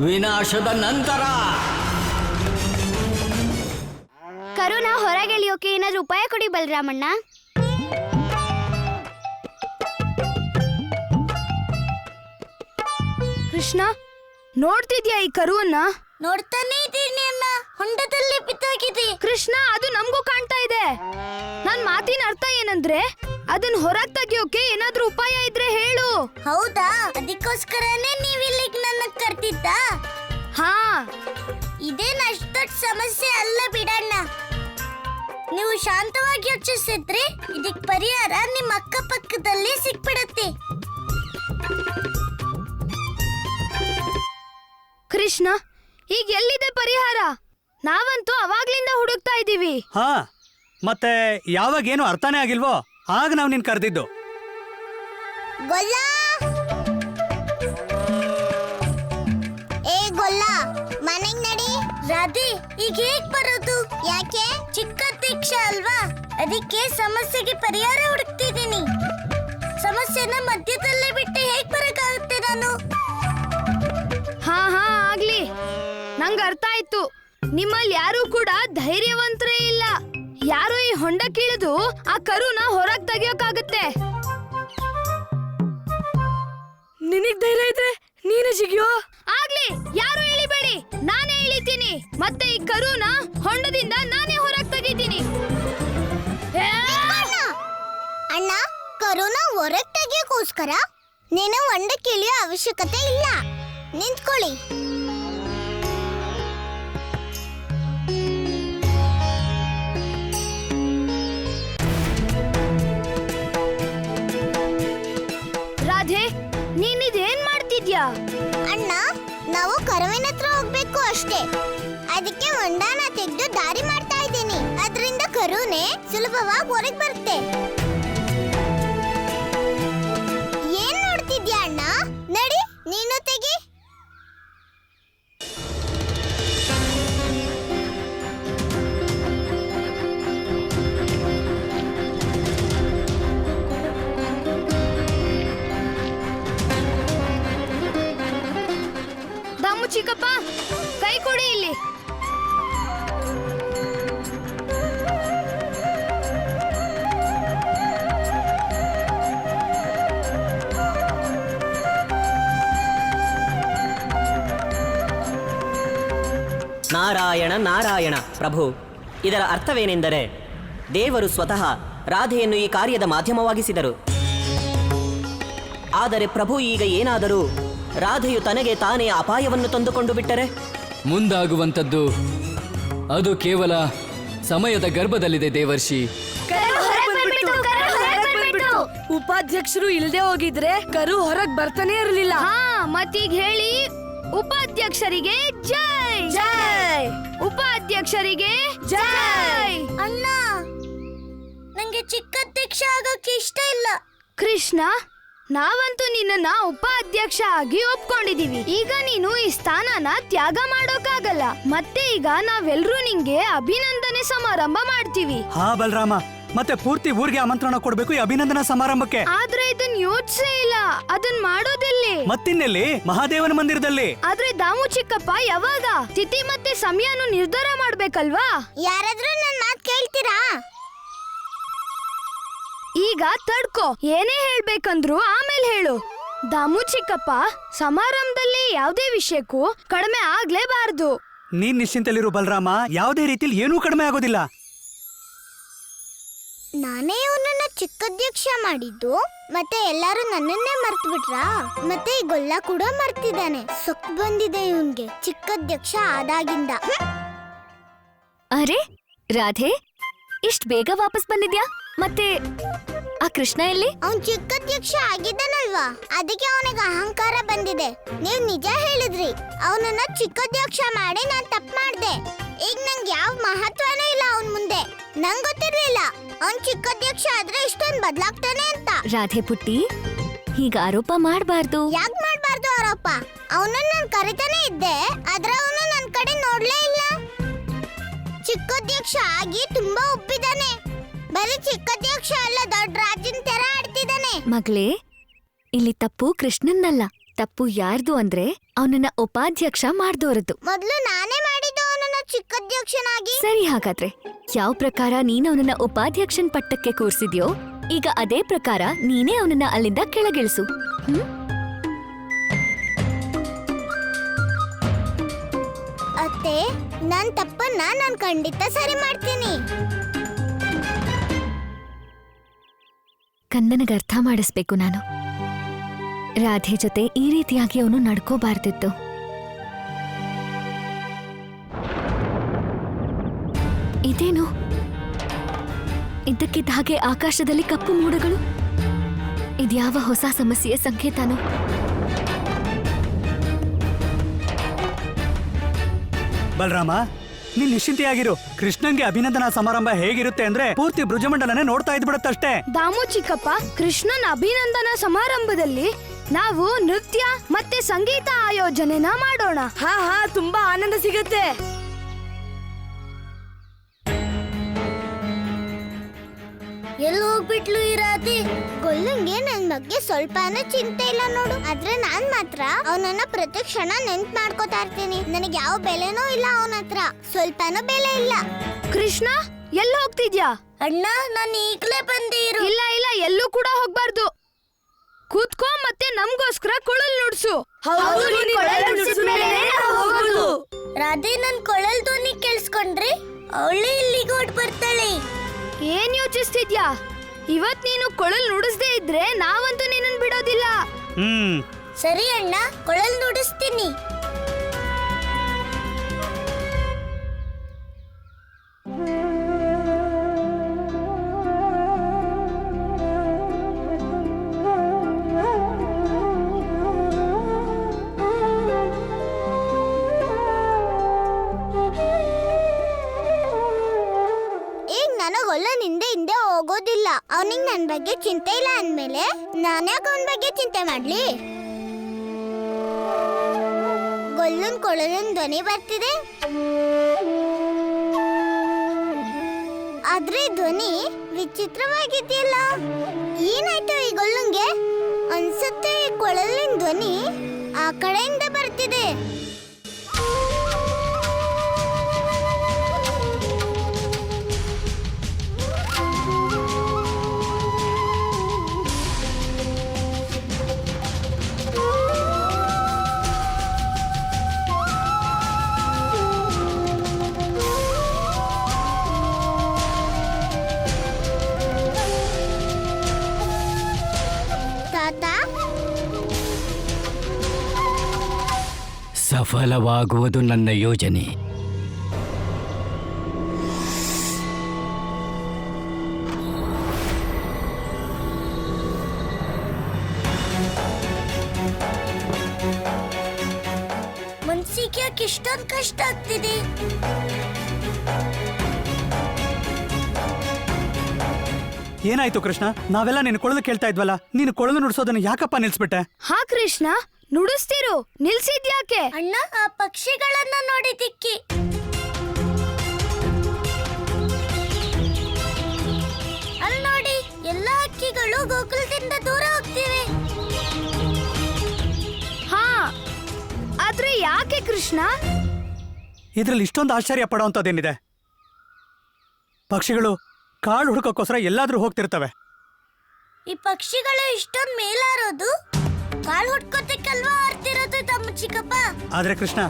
ವಿನಾಶದ ನಂತರ ಕರುಣ ಹೊರಗೆಳಿಯೋಕೆ ಏನಾದ್ರೂ ಉಪಾಯ ಕೊಡಿ ಬಲರಾಮಣ್ಣ. ಕೃಷ್ಣ, ನೋಡ್ತಿದ್ಯಾ ಈ ಕರುವನ್ನ? ನೋಡ್ತಾನೆ ಇದ್ದೀನಿ ಅಣ್ಣ, ಹೊಂಡದಲ್ಲಿ ಬಿದ್ದಾಗಿದೆ. ಕೃಷ್ಣ, ಅದು ನಮಗೂ ಕಾಣ್ತಾ ಇದೆ. ನನ್ ಮಾತಿನ ಅರ್ಥ ಏನಂದ್ರೆ ಅದನ್ನ ಹೊರಗ್ ತೆಗಿಯೋಕೆ ಏನಾದ್ರೂ ಉಪಾಯ ಇದ್ರೆ ಹೇಳು. ಹೌದಾ? ಅದಕ್ಕೋಸ್ಕರನೇ ನೀವ್ ಇಲ್ಲಿಗೆ ನನ್ನ ಕರ್ತಿದ್ದ? ಹಾ, ಇದೇನ್ ಅಷ್ಟ್ ದೊಡ್ಡ ಸಮಸ್ಯೆ ಅಲ್ಲ ಬಿಡಣ್ಣ. ನೀವು ಶಾಂತವಾಗಿ ಯೋಚಿಸಿದ್ರೆ ಇದಕ್ ಪರಿಹಾರ ನಿಮ್ಮ ಅಕ್ಕಪಕ್ಕದಲ್ಲಿ ಸಿಕ್ಬಿಡತ್ತೆ. ಕೃಷ್ಣ, ಈಗ ಎಲ್ಲಿದೆ ಪರಿಹಾರ? ನಾವಂತೂ ಅವಾಗ್ಲಿಂದ ಹುಡುಕ್ತಾ ಇದೀವಿ. ಹಾ, ಮತ್ತೆ ಯಾವಾಗೇನು ಅರ್ಥನೇ ಆಗಿಲ್ವೋ ಆಗ ನಾವು ನಿನ್ ಕರೆದಿದ್ದು. ಗೊಲ್ಲ, ಏ ಗೊಲ್ಲ, ಮನೆಗ್ ನಡಿ. ರಾಧೆ, ಈಗ ಹೇಗ್ ಬರೋದು? ಯಾಕೆ? ಚಿಕ್ಕ ದೀಕ್ಷಾ ಅಲ್ವಾ, ಅದಕ್ಕೆ ಸಮಸ್ಯೆಗೆ ಪರಿಹಾರ ಹುಡುಕ್ತಿದ್ದೀನಿ. ಸಮಸ್ಯೆನ ಮಧ್ಯದಲ್ಲೇ ಬಿಟ್ಟು ಹೇಗ್ ಬರಕ್ಕಾಗುತ್ತೆ ನಾನು? ಹಾ ಹಾ, ಆಗ್ಲಿ, ನಂಗ್ ಅರ್ಥ ಆಯ್ತು. ನಿಮ್ಮಲ್ಲಿ ಯಾರು ಕೂಡ ಧೈರ್ಯವಂತರೇ ಇಲ್ಲ. ಯಾರು ಈ ಹೊಂಡ ಕೀಳಿದು ಆ ಕರುನ ಹೊರಗ್ ತೆಗಿಯೋಕಾಗತ್ತೆ. ನಿನಗ್ ಧೈರ್ಯ ಇದ್ರೆ ನೀನೇ ಜಿಗಿಯೋ. ಆಗ್ಲಿ, ಯಾರು ಇಳಿಬೇಡಿ, ನಾನೇ ಇಳಿತೀನಿ. ಮತ್ತೆ ಈ ಕರುನ ಹೊಂಡದಿಂದ ನಾನೇ ಹೊರಗ್ ತೆಗಿತೀನಿ. ಅಣ್ಣ, ಕರುನ ಹೊರಗ್ ತೆಗಿಯೋಕೋಸ್ಕರ ನೀನು ಹೊಂಡಕ್ಕೆ ಇಳಿಯೋ ಅವಶ್ಯಕತೆ ಇಲ್ಲ. ನಿಂತ್ಕೊಳ್ಳಿ. ರಾಧೆ, ನೀನಿದೇನ್ ಮಾಡ್ತಿದ್ಯಾ? ಅಣ್ಣ, ನಾವು ಕರುವಿನ ಹತ್ರ ಹೋಗ್ಬೇಕು ಅಷ್ಟೇ. ಅದಕ್ಕೆ ಹೊಂಡನ ತೆಗೆದು ದಾರಿ ಮಾಡ್ತಾ ಇದ್ದೀನಿ. ಅದರಿಂದ ಕರುನೇ ಸುಲಭವಾಗಿ ಹೊರಗೆ ಬರುತ್ತೆ. ಏನ್ ನೋಡ್ತಿದ್ಯಾ ಅಣ್ಣ? ನಡಿ, ನೀನು ತೆಗಿ. ದಮ್ಮು ಚಿಕ್ಕಪ್ಪ, ಕೈ ಕೊಡಿ ಇಲ್ಲಿ. ನಾರಾಯಣ ನಾರಾಯಣ. ಪ್ರಭು, ಇದರ ಅರ್ಥವೇನೆಂದರೆ ದೇವರು ಸ್ವತಃ ರಾಧೆಯನ್ನು ಈ ಕಾರ್ಯದ ಮಾಧ್ಯಮವಾಗಿಸಿದರು. ಆದರೆ ಪ್ರಭು, ಈಗ ಏನಾದರೂ ರಾಧೆಯು ತನಗೆ ತಾನೇ ಅಪಾಯವನ್ನು ತಂದುಕೊಂಡು ಬಿಟ್ಟರೆ? ಮುಂದಾಗುವಂಥದ್ದು ಅದು ಕೇವಲ ಸಮಯದ ಗರ್ಭದಲ್ಲಿದೆ ದೇವರ್ಷಿ. ಉಪಾಧ್ಯಕ್ಷರು ಇಲ್ದೆ ಹೋಗಿದ್ರೆ ಕರು ಹೊರಗ್ ಬರ್ತಾನೆ ಇರಲಿಲ್ಲ. ಹಾ, ಮತ್ತೀಗ ಹೇಳಿ, ಉಪಾಧ್ಯಕ್ಷರಿಗೆ ಜೈ ಜೈ, ಉಪಾಧ್ಯಕ್ಷರಿಗೆ ಜೈ. ಅಣ್ಣ, ನಂಗೆ ಚಿಕ್ಕ ಅಧ್ಯಕ್ಷ ಆಗೋಕೆ ಇಷ್ಟ ಇಲ್ಲ. ಕೃಷ್ಣ, ನಾವಂತೂ ನಿನ್ನನ್ನ ಉಪಾಧ್ಯಕ್ಷ ಆಗಿ ಒಪ್ಕೊಂಡಿದೀವಿ. ಈಗ ನೀನು ಈ ಸ್ಥಾನನ ತ್ಯಾಗ ಮಾಡೋಕ್ಕಾಗಲ್ಲ. ಮತ್ತೆ ಈಗ ನಾವೆಲ್ಲರೂ ನಿಂಗೆ ಅಭಿನಂದನೆ ಸಮಾರಂಭ ಮಾಡ್ತೀವಿ. ಹಾ ಬಲರಾಮ, ಮತ್ತೆ ಪೂರ್ತಿ ಊರಿಗೆ ಆಮಂತ್ರಣ ಕೊಡ್ಬೇಕು ಈ ಅಭಿನಂದನಾ ಸಮಾರಂಭಕ್ಕೆ. ಆದ್ರೆ ಇದನ್ ಯೋಚಿಸೇ ಇಲ್ಲ. ಅದನ್ ಮಾಡೋದೆಲ್ಲಿ? ಮತ್ತಿನ್ನೆಲ್ಲಿ? ಮಹಾದೇವನ ಮಂದಿರದಲ್ಲಿ. ಆದ್ರೆ ದಾಮು ಚಿಕ್ಕಪ್ಪ ಯಾವಾಗ? ತಿಥಿ ಮತ್ತೆ ಸಮಯನು ನಿರ್ಧಾರ ಮಾಡ್ಬೇಕಲ್ವಾ? ಯಾರಾದ್ರೂ ನನ್ ಮಾತ್ ಕೇಳ್ತೀರಾ? ಈಗ ತಡ್ಕೋ, ಏನೇ ಹೇಳ್ಬೇಕಂದ್ರು ಆಮೇಲೆ ಹೇಳು. ದಾಮು ಚಿಕ್ಕಪ್ಪ, ಸಮಾರಂಭದಲ್ಲಿ ಯಾವುದೇ ವಿಷಯಕ್ಕೂ ಕಡಿಮೆ ಆಗ್ಲೇಬಾರ್ದು. ನೀನ್ ನಿಶ್ಚಿಂತಲಿರು ಬಲರಾಮ, ಯಾವುದೇ ರೀತಿಲಿ ಏನೂ ಕಡಿಮೆ ಆಗೋದಿಲ್ಲ. ನಾನೇ ಅವನನ್ನ ಚಿಕ್ಕಾಧ್ಯಕ್ಷ ಮಾಡಿದ್ದು, ಮತ್ತೆ ಎಲ್ಲಾರು ನನ್ನನ್ನೇ ಮರ್ತು ಬಿಟ್ರಾ? ಮತ್ತೆ ಈ ಗೊಲ್ಲ ಕೂಡ ಮರ್ತಿದ್ದಾನೆ. ಸೊಕ್ ಬಂದಿದೆ ಇವನ್ಗೆ ಚಿಕ್ಕಾಧ್ಯಕ್ಷ ಆದಾಗಿಂದ. ಅರೆ ರಾಧೆ, ಇಷ್ಟ್ ಬೇಗ ವಾಪಸ್ ಬಂದಿದ್ಯಾ? ಮತ್ತೆ ಆ ಕೃಷ್ಣ ಎಲ್ಲಿ? ಅವನ್ ಚಿಕ್ಕಾಧ್ಯಕ್ಷ ಆಗಿದ್ದಾನಲ್ವಾ, ಅದಕ್ಕೆ ಅವನಿಗೆ ಅಹಂಕಾರ ಬಂದಿದೆ. ನೀವ್ ನಿಜ ಹೇಳಿದ್ರಿ, ಅವನನ್ನ ಚಿಕ್ಕಾಧ್ಯಕ್ಷ ಮಾಡಿ ನಾನ್ ತಪ್ಪು ಮಾಡ್ದೆ. ಈಗ ನಂಗೆ ಯಾವ ಮಹತ್ವನೂ ಇಲ್ಲ ಅವನ್ ಮುಂದೆ. ನಂಗ್ ಗೊತ್ತಿರ್ಲಿಲ್ಲ ಅವನ್ ಚಿಕ್ಕಾಧ್ಯಕ್ಷ ಆದ್ರೆ ಇಷ್ಟೊಂದು ಬದ್ಲಾಗ್ತಾನೆ ಅಂತ. ರಾಧೆ ಪುಟ್ಟಿ, ಹೀಗ ಆರೋಪ ಮಾಡ್ಬಾರ್ದು. ಯಾಕ್ ಮಾಡ್ಬಾರ್ದು ಆರೋಪ? ಅವನನ್ನ ನಾನ್ ಕರಿತಾನೆ ಇದ್ದೆ, ಆದ್ರೆ ಅವನು ನನ್ ಕಡೆ ನೋಡ್ಲೇ ಇಲ್ಲ. ಚಿಕ್ಕಾಧ್ಯಕ್ಷ ಆಗಿ ತುಂಬಾ ಒಪ್ಪಿದಾನೆ. ಬರೀ ಚಿಕ್ಕಾಧ್ಯಕ್ಷ ಅಲ್ಲ, ದೊಡ್ಡ ರಾಜನ್ ತರ ಆಡ್ತಿದ್ದಾನೆ. ಮಗಳೇ, ಇಲ್ಲಿ ತಪ್ಪು ಕೃಷ್ಣನ್ನಲ್ಲ, ತಪ್ಪು ಯಾರ್ದು ಅಂದ್ರೆ ಅವನನ್ನ ಉಪಾಧ್ಯಕ್ಷ ಮಾಡ್ದೋರದ್ದು. ಮೊದ್ಲು ನಾನೇ ಮಾಡಿದ್ದು ಅವನನ್ನ ಚಿಕ್ಕಾಧ್ಯಕ್ಷನಾಗಿ. ಸರಿ, ಹಾಗಾದ್ರೆ ಯಾವ ಪ್ರಕಾರ ನೀನ್ ಅವನನ್ನ ಉಪಾಧ್ಯಕ್ಷನ್ ಪಟ್ಟಕ್ಕೆ ಕೂರ್ಸಿದ್ಯೋ, ಈಗ ಅದೇ ಪ್ರಕಾರ ನೀನೇ ಅವನನ್ನ ಅಲ್ಲಿಂದ ಕೆಳಗಿಳಿಸು. ಅತ್ತೆ, ನನ್ ತಪ್ಪನ್ನ ನಾನ್ ಖಂಡಿತ ಸರಿ ಮಾಡ್ತೀನಿ. ಕಂದನಿಗೆ ಅರ್ಥ ಮಾಡಿಸ್ಬೇಕು ನಾನು. ರಾಧೆ ಜೊತೆ ಈ ರೀತಿಯಾಗಿ ಅವನು ನಡ್ಕೋಬಾರ್ದಿತ್ತು. ಇದೇನು? ಇದ್ದಕ್ಕಿದ್ದ ಹಾಗೆ ಆಕಾಶದಲ್ಲಿ ಕಪ್ಪು ಮೋಡಗಳು. ಇದ್ಯಾವ ಹೊಸ ಸಮಸ್ಯೆಯ ಸಂಕೇತನೋ? ಬಲರಾಮ, ನೀನ್ ನಿಶ್ಚಿಂತೆಯಾಗಿರು. ಕೃಷ್ಣನ್ಗೆ ಅಭಿನಂದನಾ ಸಮಾರಂಭ ಹೇಗಿರುತ್ತೆ ಅಂದ್ರೆ ಪೂರ್ತಿ ಬ್ರಜಮಂಡಲನೇ ನೋಡ್ತಾ ಇದ್ಬಿಡತ್ತಷ್ಟೇ. ದಾಮು ಚಿಕ್ಕಪ್ಪ, ಕೃಷ್ಣನ ಅಭಿನಂದನಾ ಸಮಾರಂಭದಲ್ಲಿ ನಾವು ನೃತ್ಯ ಮತ್ತೆ ಸಂಗೀತ ಆಯೋಜನೆನ ಮಾಡೋಣ. ಹಾ, ತುಂಬಾ ಆನಂದ ಸಿಗುತ್ತೆ. ಎಲ್ಲಿ ಹೋಗ್ಬಿಟ್ಲು ಈ ರಾಧೆ? ಗೊಲ್ಲಂಗೆ ನನ್ ಬಗ್ಗೆ ಸ್ವಲ್ಪನೂ ಚಿಂತೆ ಇಲ್ಲ ನೋಡು. ಆದ್ರೆ ನಾನ್ ಮಾತ್ರ ಅವನನ್ನ ಪ್ರತಿ ಕ್ಷಣ ನೆನ್ಪ್ ಮಾಡ್ಕೋತಾ ಇರ್ತೀನಿ. ನನಗೆ ಯಾವ ಬೆಲೆನೂ ಇಲ್ಲ ಅವನ ಹತ್ರ, ಸ್ವಲ್ಪನೂ ಬೆಲೆ ಇಲ್ಲ. ಕೃಷ್ಣ, ಎಲ್ಲಿ ಹೋಗ್ತಿದ್ಯಾ? ಅಣ್ಣ, ನಾನು ಈಗ್ಲೇ ಬಂದೆ ಇರು. ಇಲ್ಲ ಇಲ್ಲ, ಎಲ್ಲೂ ಕೂಡ ಹೋಗ್ಬಾರ್ದು. ಕೂತ್ಕೋ, ಮತ್ತೆ ನಮ್ಗೋಸ್ಕರ ಕೊಳಲ್ ನುಡ್ಸು. ರಾಧೆ ನನ್ ಕೊಳಲ್ ಧ್ವನಿ ಕೇಳಿಸ್ಕೊಂಡ್ರೆ ಅವಳೇ ಇಲ್ಲಿಗೆ ಹೊಡ್ ಬರ್ತಾಳೆ. ಏನ್ ಯೋಚಿಸ್ತಿದ್ಯಾ? ಇವತ್ ನೀನು ಕೊಳಲ್ ನುಡಿಸ್ದೇ ಇದ್ರೆ ನಾವಂತೂ ನಿನ್ನನ್ ಬಿಡೋದಿಲ್ಲ. ಸರಿ ಅಣ್ಣ, ಕೊಳಲ್ ನುಡಿಸ್ತೀನಿ. ಹಿಂದೆ ಹೋಗೋದಿಲ್ಲ. ಅವನಿಗೆ ನನ್ ಬಗ್ಗೆ ಚಿಂತೆ ಇಲ್ಲ ಅಂದ್ಮೇಲೆ ನಾನ್ಯಾಕ ಅವನ ಬಗ್ಗೆ ಚಿಂತೆ ಮಾಡ್ಲಿ? ಗೊಲ್ಲನ್ ಕೊಳಲನ್ ಧ್ವನಿ ಬರ್ತಿದೆ, ಆದ್ರೆ ಧ್ವನಿ ವಿಚಿತ್ರವಾಗಿದೆಯಲ್ಲ. ಏನಾಯ್ತು ಈ ಗೊಲ್ಲಂಗೆ? ಅನ್ಸುತ್ತೆ ಕೊಳಲಿನ ಧ್ವನಿ ಆ ಕಡೆಯಿಂದ ಬರ್ತಿದೆ. ಸಫಲವಾಗುವುದು ನನ್ನ ಯೋಜನೆ. ಮನ್ಸಿಗೆ ಯಾಕೆ ಇಷ್ಟೊಂದು ಕಷ್ಟ ಆಗ್ತಿದೆ? ಏನಾಯ್ತು ಕೃಷ್ಣ? ನಾವೆಲ್ಲ ನಿನ್ನ ಕೊಳಲು ಕೇಳ್ತಾ ಇದ್ವಲ್ಲ, ನೀನು ಕೊಳಲು ನುಡಿಸೋದನ್ನ ಯಾಕಪ್ಪ ನಿಲ್ಸ್ಬಿಟ್ಟೆ? ಹಾ ಕೃಷ್ಣ, ನುಡಿಸ್ತಿರು, ನಿಲ್ಸಿದ್ಯಾಕೆ? ಅಣ್ಣ, ಆ ಪಕ್ಷಿಗಳನ್ನ ನೋಡಿದಿಕ್ಕಿ. ನಾವಿಬ್ರು ಗೋಕುಲದಿಂದ ದೂರ ಹೋಗ್ತೀವಿ. ಹಾ, ಆದ್ರೆ ಯಾಕೆ ಕೃಷ್ಣ? ಇದ್ರಲ್ಲಿ ಇಷ್ಟೊಂದು ಆಶ್ಚರ್ಯ ಪಡೋಂಥದ್ದೇನಿದೆ? ಪಕ್ಷಿಗಳು ಕಾಳು ಹುಡುಕೋಕ್ಕೋಸ್ಕರ ಎಲ್ಲಾದ್ರೂ ಹೋಗ್ತಿರ್ತವೆ. ಈ ಪಕ್ಷಿಗಳು ಇಷ್ಟೊಂದ್ ಮೇಲಾರೋದು ಕಾಳು ಹುಡ್ಕೋತಕ್ಕಲ್ವಾ ಆಡ್ತಿರೋದು ತಮ್ಮ ಚಿಕ್ಕಪ್ಪ. ಆದ್ರೆ ಕೃಷ್ಣ,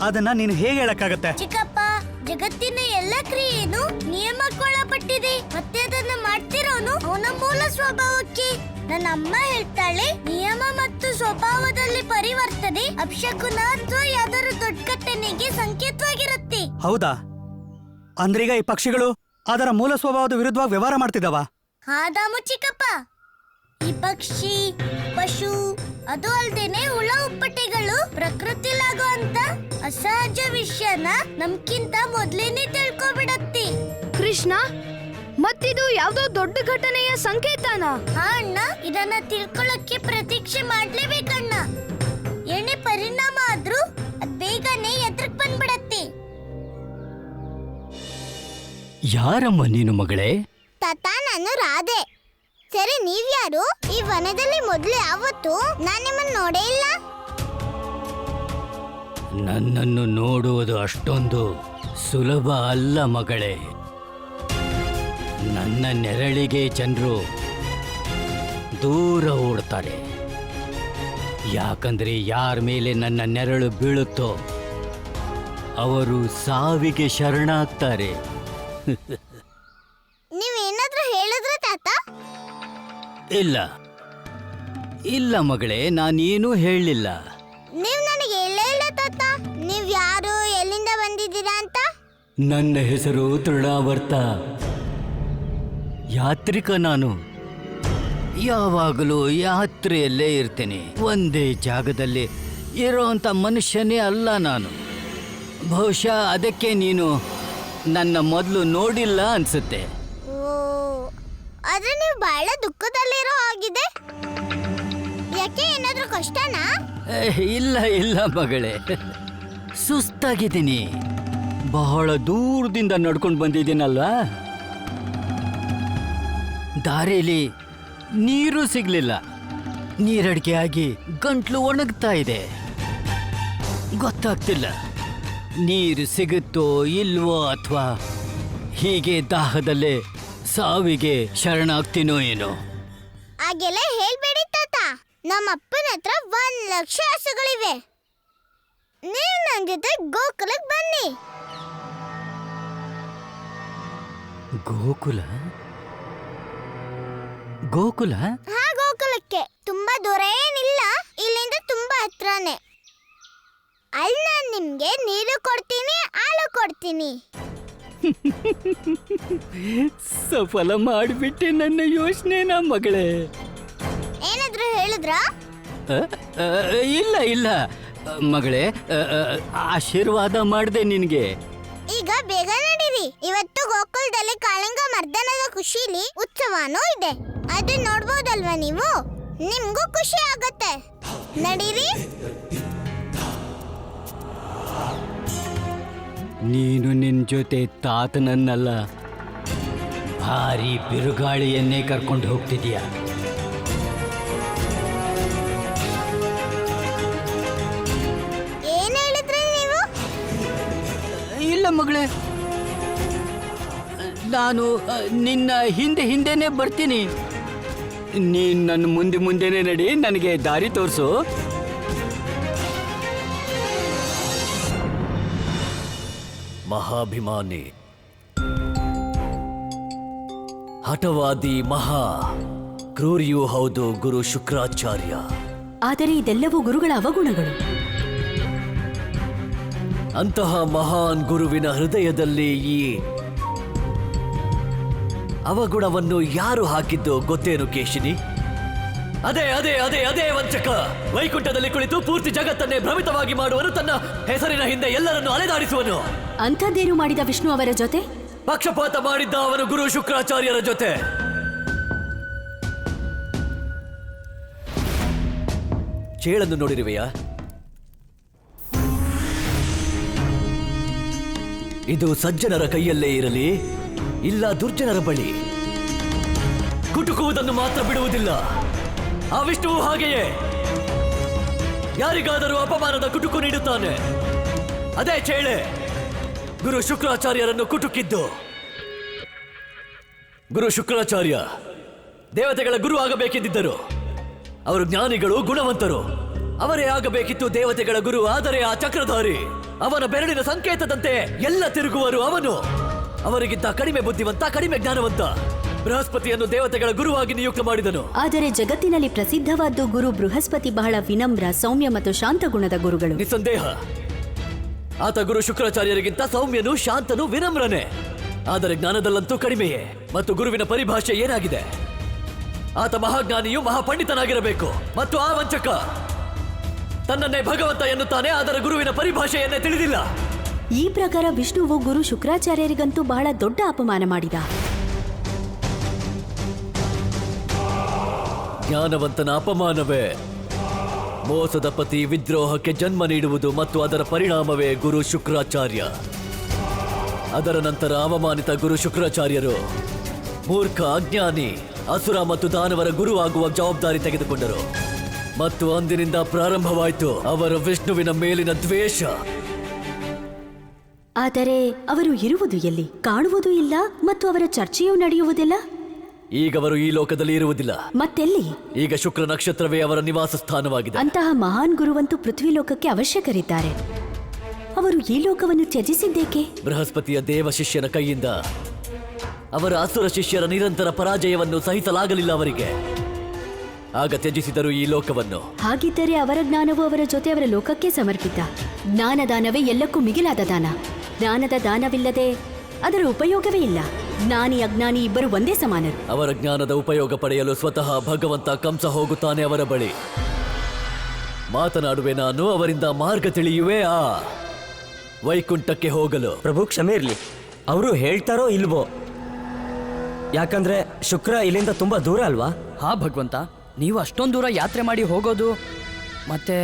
ಅದನ್ನ ನೀನು ಹೇಗೆ ಹೇಳಕ್ಕಾಗತ್ತೆ? ಚಿಕ್ಕಪ್ಪ, ಜಗತ್ತಿನ ಎಲ್ಲ ಕ್ರಿಯೆನು ನಿಯಮಕ್ಕೊಳಪಟ್ಟಿದೆ. ಮತ್ತೆ ಅದನ್ನ ಮಾಡ್ತಿರೋನು ಅವನ ಮೂಲ ಸ್ವಭಾವಕ್ಕೆ. ನನ್ನ ಅಮ್ಮ ಹೇಳ್ತಾಳೆ, ನಿಯಮ ಮತ್ತು ಸ್ವಭಾವದಲ್ಲಿ ಪರಿವರ್ತನೆ ಅಪಶಕುನ ಅಥವಾ ಯಾವ್ದಾದ್ರು ದೊಡ್ಡ ಘಟನೆಗೆ ಸಂಕೇತವಾಗಿರುತ್ತೆ. ಹೌದಾ? ಅಂದ್ರೀಗ ಈ ಪಕ್ಷಿಗಳು ಅದರ ಮೂಲ ಸ್ವಭಾವದ ವಿರುದ್ಧವಾಗಿ ವ್ಯವಹಾರ ಮಾಡ್ತಿದ್ದಾವ? ಹಾದಾಮು ಚಿಕ್ಕಪ್ಪ, ಈ ಪಕ್ಷಿ, ಪಶು, ಅದು ಅಲ್ದೇನೆ ಹುಳ ಉಪ್ಪಟೆಗಳು ಪ್ರಕೃತಿಲಾಗುವಂತ ಅಸಹಜ ವಿಷಯನ ನಮ್ಕಿಂತ ಮೊದ್ಲೇನೆ ತಿಳ್ಕೊಬಿಡತ್ತೆ. ಕೃಷ್ಣ, ಮತ್ತಿದು ಯಾವ್ದೋ ದೊಡ್ಡ ಘಟನೆಯ ಸಂಕೇತನಾ? ಹಾ ಅಣ್ಣ, ಇದನ್ನ ತಿಳ್ಕೊಳ್ಳಕ್ಕೆ ಪ್ರತೀಕ್ಷೆ ಮಾಡ್ಲೇಬೇಕಣ್ಣ. ಏನೇ ಪರಿಣಾಮ ಆದ್ರೂ ಅದ್ ಬೇಗನೆ ಎದ್ರಕ್ ಬಂದ್ಬಿಡತ್ತೆ. ಯಾರಮ್ಮ ನೀನು ಮಗಳೇ? ತಾತ, ನಾನು ರಾಧೆ. ಸರಿ, ನೀವ್ಯಾರು? ಈ ವನದಲ್ಲಿ ಮೊದ್ಲು ಯಾವತ್ತು ನಾನ್ ನಿಮ್ಮನ್ನ ನೋಡೇ ಇಲ್ಲ. ನನ್ನನ್ನು ನೋಡುವುದು ಅಷ್ಟೊಂದು ಸುಲಭ ಅಲ್ಲ ಮಗಳೇ. ನನ್ನ ನೆರಳಿಗೆ ಜನರು ದೂರ ಓಡ್ತಾರೆ. ಯಾಕಂದ್ರೆ ಯಾರ ಮೇಲೆ ನನ್ನ ನೆರಳು ಬೀಳುತ್ತೋ ಅವರು ಸಾವಿಗೆ ಶರಣಾಗ್ತಾರೆ. ನೀವೇನಾದ್ರೂ ಹೇಳಿದ್ರ ತಾತ? ಇಲ್ಲ ಇಲ್ಲ ಮಗಳೇ, ನಾನೇನೂ ಹೇಳಲಿಲ್ಲ. ನೀವ್ ನನಗೆ ಹೇಳೇ ಇಲ್ಲ ತಾತ. ನೀವ್ ಯಾರು, ಎಲ್ಲಿಂದ ಬಂದಿದ್ದೀರಾ ಅಂತ? ನನ್ನ ಹೆಸರು ತೃಣಾವರ್ತ, ಯಾತ್ರಿಕ. ನಾನು ಯಾವಾಗಲೂ ಯಾತ್ರೆಯಲ್ಲೇ ಇರ್ತೇನೆ. ಒಂದೇ ಜಾಗದಲ್ಲಿ ಇರೋಂಥ ಮನುಷ್ಯನೇ ಅಲ್ಲ ನಾನು. ಬಹುಶಃ ಅದಕ್ಕೆ ನೀನು ನನ್ನ ಮೊದಲು ನೋಡಿಲ್ಲ ಅನ್ಸುತ್ತೆ. ಆದ್ರೆ ನೀವು ಬಹಳ ದುಃಖದಲ್ಲಿರೋ ಆಗಿದೆ. ಯಾಕೆ, ಏನಾದ್ರೂ ಕಷ್ಟನಾ? ಇಲ್ಲ ಇಲ್ಲ ಮಗಳೇ, ಸುಸ್ತಾಗಿದ್ದೀನಿ. ಬಹಳ ದೂರದಿಂದ ನಡ್ಕೊಂಡು ಬಂದಿದ್ದೀನಲ್ವಾ. ದಾರಿಲಿ ನೀರು ಸಿಗ್ಲಿಲ್ಲ. ನೀರಡಿಕೆ ಆಗಿ ಗಂಟ್ಲು ಒಣಗ್ತಾ ಇದೆ. ಗೊತ್ತಾಗ್ತಿಲ್ಲ ನೀರು ಸಿಗುತ್ತೋ ಇಲ್ವೋ, ಅಥವಾ ಹೀಗೆ ದಾಹದಲ್ಲೇ ಸಾವಿಗೆ ಶರಣಾಗ್ತೀನೋ ಏನೋ. ಹಾಗೆಲ್ಲ ಹೇಳ್ಬೇಡಿ ತಾತ. ನಮ್ಮ ಅಪ್ಪನ ಹತ್ರ 1,00,000 ಹಸುಗಳಿವೆ. ನೀವು ನನ್ನ ಜೊತೆ ಗೋಕುಲಕ್ಕೆ ಬನ್ನಿ. ಗೋಕುಲ? ಗೋಕುಲ? ಹಾ, ಗೋಕುಲಕ್ಕೆ. ತುಂಬಾ ದೂರ ಏನಿಲ್ಲ, ಇಲ್ಲಿಂದ ತುಂಬಾ ಹತ್ರನೇ. ಅಲ್ಲಿ ನಾನು ನಿಮ್ಗೆ ನೀರು ಕೊಡ್ತೀನಿ, ಹಾಲು ಕೊಡ್ತೀನಿ. ಸಫಲ ಮಾಡಿಬಿಟ್ಟೆ ನನ್ನ ಯೋಚನೆನ ಮಗಳೇ. ಏನಾದ್ರೂ ಹೇಳಿದ್ರಾ? ಇಲ್ಲ ಇಲ್ಲ ಮಗಳೇ, ಆಶೀರ್ವಾದ ಮಾಡಿದೆ ನಿನಗೆ. ಈಗ ಬೇಗ ನಡೀರಿ. ಇವತ್ತು ಗೋಕುಲದಲ್ಲಿ ಕಾಳಿಂಗ ಮರ್ದನದ ಖುಷಿಲಿ ಉತ್ಸವನೂ ಇದೆ. ಅದು ನೋಡ್ಬೋದಲ್ವಾ ನೀವು? ನಿಮ್ಗೂ ಖುಷಿ ಆಗತ್ತೆ. ನಡೀರಿ. ನೀನು ನಿನ್ನ ಜೊತೆ ತಾತನನ್ನಲ್ಲ, ಭಾರಿ ಬಿರುಗಾಳಿಯನ್ನೇ ಕರ್ಕೊಂಡು ಹೋಗ್ತಿದೀಯ. ಏನ್ ಹೇಳಿದ್ರಿ ನೀವು? ಇಲ್ಲ ಮಗಳೇ, ನಾನು ನಿನ್ನ ಹಿಂದೆ ಹಿಂದೆನೆ ಬರ್ತೀನಿ. ನೀನ್ ನನ್ನ ಮುಂದೆ ಮುಂದೆನೆ ನಡಿ, ನನಗೆ ದಾರಿ ತೋರಿಸು. ಮಹಾಭಿಮಾನಿ, ಹಠವಾದಿ, ಮಹಾ ಕ್ರೂರಿಯೂ ಹೌದು ಗುರು ಶುಕ್ರಾಚಾರ್ಯ. ಆದರೆ ಇದೆಲ್ಲವೂ ಗುರುಗಳ ಅವಗುಣಗಳು. ಅಂತಹ ಮಹಾನ್ ಗುರುವಿನ ಹೃದಯದಲ್ಲಿ ಈ ಅವಗುಣವನ್ನು ಯಾರು ಹಾಕಿದ್ದು ಗೊತ್ತೇನು ಕೇಶಿನಿ? ಅದೇ ಅದೇ ಅದೇ ಅದೇ ವಂಚಕ. ವೈಕುಂಠದಲ್ಲಿ ಕುಳಿತು ಪೂರ್ತಿ ಜಗತ್ತನ್ನೇ ಭ್ರಮಿತವಾಗಿ ಮಾಡುವನು, ತನ್ನ ಹೆಸರಿನ ಹಿಂದೆ ಎಲ್ಲರನ್ನು ಅಲೆದಾಡಿಸುವನು. ಅಂಥದ್ದೇನು ಮಾಡಿದ ವಿಷ್ಣು ಅವರ ಜೊತೆ? ಪಕ್ಷಪಾತ ಮಾಡಿದ್ದ ಅವನು ಗುರು ಶುಕ್ರಾಚಾರ್ಯರ ಜೊತೆ. ಚೇಳನ್ನು ನೋಡಿರುವೆಯಾ? ಇದು ಸಜ್ಜನರ ಕೈಯಲ್ಲೇ ಇರಲಿ, ಇಲ್ಲ ದುರ್ಜನರ ಬಳಿ. ಕುಟುಕುವುದನ್ನು ಮಾತ್ರ ಬಿಡುವುದಿಲ್ಲ. ಆ ವಿಷ್ಣುವು ಹಾಗೆಯೇ ಯಾರಿಗಾದರೂ ಅಪಮಾನದ ಕುಟುಕು ನೀಡುತ್ತಾನೆ. ಅದೇ ಚೇಳೆ ಗುರು ಶುಕ್ರಾಚಾರ್ಯರನ್ನು ಕುಟುಕಿದ್ದು. ಗುರು ಶುಕ್ರಾಚಾರ್ಯ ದೇವತೆಗಳ ಗುರು ಆಗಬೇಕೆಂದಿದ್ದರು. ಅವರು ಜ್ಞಾನಿಗಳು, ಗುಣವಂತರು. ಅವರೇ ಆಗಬೇಕಿತ್ತು ದೇವತೆಗಳ ಗುರು. ಆದರೆ ಆ ಚಕ್ರಧಾರಿ ಅವನ ಬೆರಳಿನ ಸಂಕೇತದಂತೆ ಎಲ್ಲ ತಿರುಗುವರು ಅವನು. ಅವರಿಗಿಂತ ಕಡಿಮೆ ಬುದ್ಧಿವಂತ, ಕಡಿಮೆ ಜ್ಞಾನವಂತ. ಬೃಹಸ್ಪತಿಯನ್ನು ದೇವತೆಗಳ ಗುರುವಾಗಿ ನಿಯುಕ್ತ ಮಾಡಿದನು. ಆದರೆ ಜಗತ್ತಿನಲ್ಲಿ ಪ್ರಸಿದ್ಧವಾದ ಗುರು ಬೃಹಸ್ಪತಿ ಬಹಳ ವಿನಮ್ರ, ಸೌಮ್ಯ ಮತ್ತು ಶಾಂತ ಗುಣದ ಗುರುಗಳು. ನಿಸ್ಸಂದೇಹ ಆತ ಗುರು ಶುಕ್ರಾಚಾರ್ಯರಿಗಿಂತ ಸೌಮ್ಯನು, ಶಾಂತನು, ವಿನಮ್ರನೇ. ಆದರೆ ಜ್ಞಾನದಲ್ಲಂತೂ ಕಡಿಮೆಯೇ. ಮತ್ತು ಗುರುವಿನ ಪರಿಭಾಷೆ ಏನಾಗಿದೆ? ಆತ ಮಹಾಜ್ಞಾನಿಯು, ಮಹಾಪಂಡಿತನಾಗಿರಬೇಕು. ಮತ್ತು ಆ ವಂಚಕ ತನ್ನನ್ನೇ ಭಗವಂತ ಎನ್ನುತ್ತಾನೆ, ಆದರೆ ಗುರುವಿನ ಪರಿಭಾಷೆಯನ್ನೇ ತಿಳಿದಿಲ್ಲ. ಈ ಪ್ರಕಾರ ವಿಷ್ಣುವು ಗುರು ಶುಕ್ರಾಚಾರ್ಯರಿಗಂತೂ ಬಹಳ ದೊಡ್ಡ ಅಪಮಾನ ಮಾಡಿದ. ಜ್ಞಾನವಂತನ ಅಪಮಾನವೇ ಮೋಸದ ಪತಿ ವಿದ್ರೋಹಕ್ಕೆ ಜನ್ಮ ನೀಡುವುದು ಮತ್ತು ಅದರ ಪರಿಣಾಮವೇ ಗುರು ಶುಕ್ರಾಚಾರ್ಯ. ಅದರ ನಂತರ ಅವಮಾನಿತ ಗುರು ಶುಕ್ರಾಚಾರ್ಯರು ಮೂರ್ಖ, ಅಜ್ಞಾನಿ, ಅಸುರ ಮತ್ತು ದಾನವರ ಗುರು ಆಗುವ ಜವಾಬ್ದಾರಿ ತೆಗೆದುಕೊಂಡರು. ಮತ್ತು ಅಂದಿನಿಂದ ಪ್ರಾರಂಭವಾಯಿತು ಅವರ ವಿಷ್ಣುವಿನ ಮೇಲಿನ ದ್ವೇಷ. ಆದರೆ ಅವರು ಇರುವುದು ಎಲ್ಲಿ? ಕಾಣುವುದೂ ಇಲ್ಲ ಮತ್ತು ಅವರ ಚರ್ಚೆಯೂ ನಡೆಯುವುದಿಲ್ಲ. ಈಗ ಅವರು ಈ ಲೋಕದಲ್ಲಿ ಇರುವುದಿಲ್ಲ. ಮತ್ತೆಲ್ಲಿ? ಈಗ ಶುಕ್ರ ನಕ್ಷತ್ರವೇ ಅವರ ನಿವಾಸ ಸ್ಥಾನವಾಗಿದೆ. ಅಂತಹ ಮಹಾನ್ ಗುರುವಂತೂ ಪೃಥ್ವಿ ಲೋಕಕ್ಕೆ ಅವಶ್ಯಕರಿದ್ದಾರೆ. ಅವರು ಈ ಲೋಕವನ್ನು ತ್ಯಜಿಸಿದ್ದೇಕೆ? ಬೃಹಸ್ಪತಿಯ ದೇವ ಶಿಷ್ಯನ ಕೈಯಿಂದ ಅವರ ಅಸುರ ಶಿಷ್ಯರ ನಿರಂತರ ಪರಾಜಯವನ್ನು ಸಹಿಸಲಾಗಲಿಲ್ಲ ಅವರಿಗೆ. ಆಗ ತ್ಯಜಿಸಿದರು ಈ ಲೋಕವನ್ನು. ಹಾಗಿದ್ದರೆ ಅವರ ಜ್ಞಾನವು ಅವರ ಜೊತೆ ಅವರ ಲೋಕಕ್ಕೆ ಸಮರ್ಪಿತ. ಜ್ಞಾನದಾನವೇ ಎಲ್ಲಕ್ಕೂ ಮಿಗಿಲಾದ ದಾನ. ಜ್ಞಾನದ ದಾನವಿಲ್ಲದೆ ಅದರ ಉಪಯೋಗವೇ ಇಲ್ಲ. ಜ್ಞಾನಿ, ಅಜ್ಞಾನಿ ಇಬ್ಬರು ಒಂದೇ ಸಮಾನರು. ಅವರ ಜ್ಞಾನದ ಉಪಯೋಗ ಪಡೆಯಲು ಸ್ವತಃ ಭಗವಂತ ಕಂಸ ಹೋಗುತ್ತಾನೆ ಅವರ ಬಳಿ. ಮಾತನಾಡುವೆ ನಾನು, ಅವರಿಂದ ಮಾರ್ಗ ತಿಳಿಯುವೆ ಆ ವೈಕುಂಠಕ್ಕೆ ಹೋಗಲು. ಪ್ರಭು ಕ್ಷಮೆ ಇರ್ಲಿ, ಅವರು ಹೇಳ್ತಾರೋ ಇಲ್ವೋ? ಯಾಕಂದ್ರೆ ಶುಕ್ರ ಇಲ್ಲಿಂದ ತುಂಬಾ ದೂರ ಅಲ್ವಾ? ಹಾ ಭಗವಂತ, ನೀವು ಅಷ್ಟೊಂದು ದೂರ ಯಾತ್ರೆ ಮಾಡಿ ಹೋಗೋದು, ಮತ್ತೆ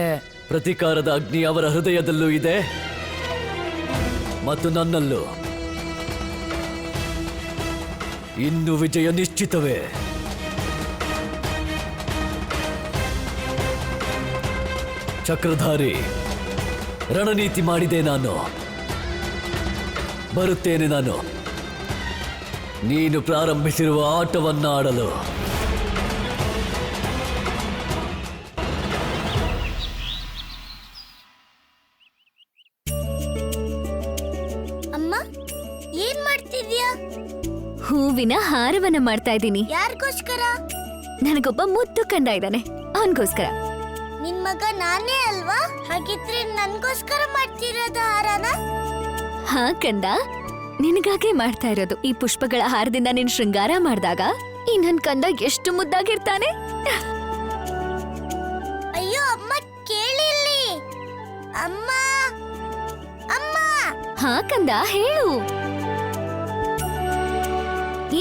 ಪ್ರತೀಕಾರದ ಅಗ್ನಿ ಅವರ ಹೃದಯದಲ್ಲೂ ಇದೆ ಮತ್ತು ನನ್ನಲ್ಲೂ. ಇನ್ನು ವಿಜಯ ನಿಶ್ಚಿತವೇ. ಚಕ್ರಧಾರಿ, ರಣನೀತಿ ಮಾಡಿದೆ ನಾನು. ಬರುತ್ತೇನೆ ನಾನು, ನೀನು ಪ್ರಾರಂಭಿಸಿರುವ ಆಟವನ್ನಾಡಲು. ಅಮ್ಮ, ಏನ್ ಮಾಡ್ತಿದ್ಯಾ? ಹೂವಿನ ಹಾರವನ್ನ ಮಾಡ್ತಾ ಇದ್ದೀನಿ. ಯಾರಿಗೋಸ್ಕರ? ನನಗೊಬ್ಬ ಮುದ್ದು ಕಂದ ಇದ್ದಾನೆ, ಅವನಿಗೋಸ್ಕರ. ನಿನ್ ಮಗ ನಾನೇ ಅಲ್ವಾ? ಹಾಗಿದ್ರೆ ನನ್ಗೋಸ್ಕರ ಮಾಡ್ತಿರೋದ ಹಾರನ? ಹಾ ಕಂದ, ನಿನಗಾಗೆ ಮಾಡ್ತಾ ಇರೋದು. ಈ ಪುಷ್ಪಗಳ ಹಾರದಿಂದ ನೀನ್ ಶೃಂಗಾರ ಮಾಡಿದಾಗ ಈ ನನ್ ಕಂದ ಎಷ್ಟು ಮುದ್ದಾಗಿರ್ತಾನೆ. ಅಯ್ಯೋ ಅಮ್ಮ, ಕೇಳಿಲ್ಲಿ. ಅಮ್ಮ, ಅಮ್ಮ. ಹಾ ಕಂದ, ಹೇಳು.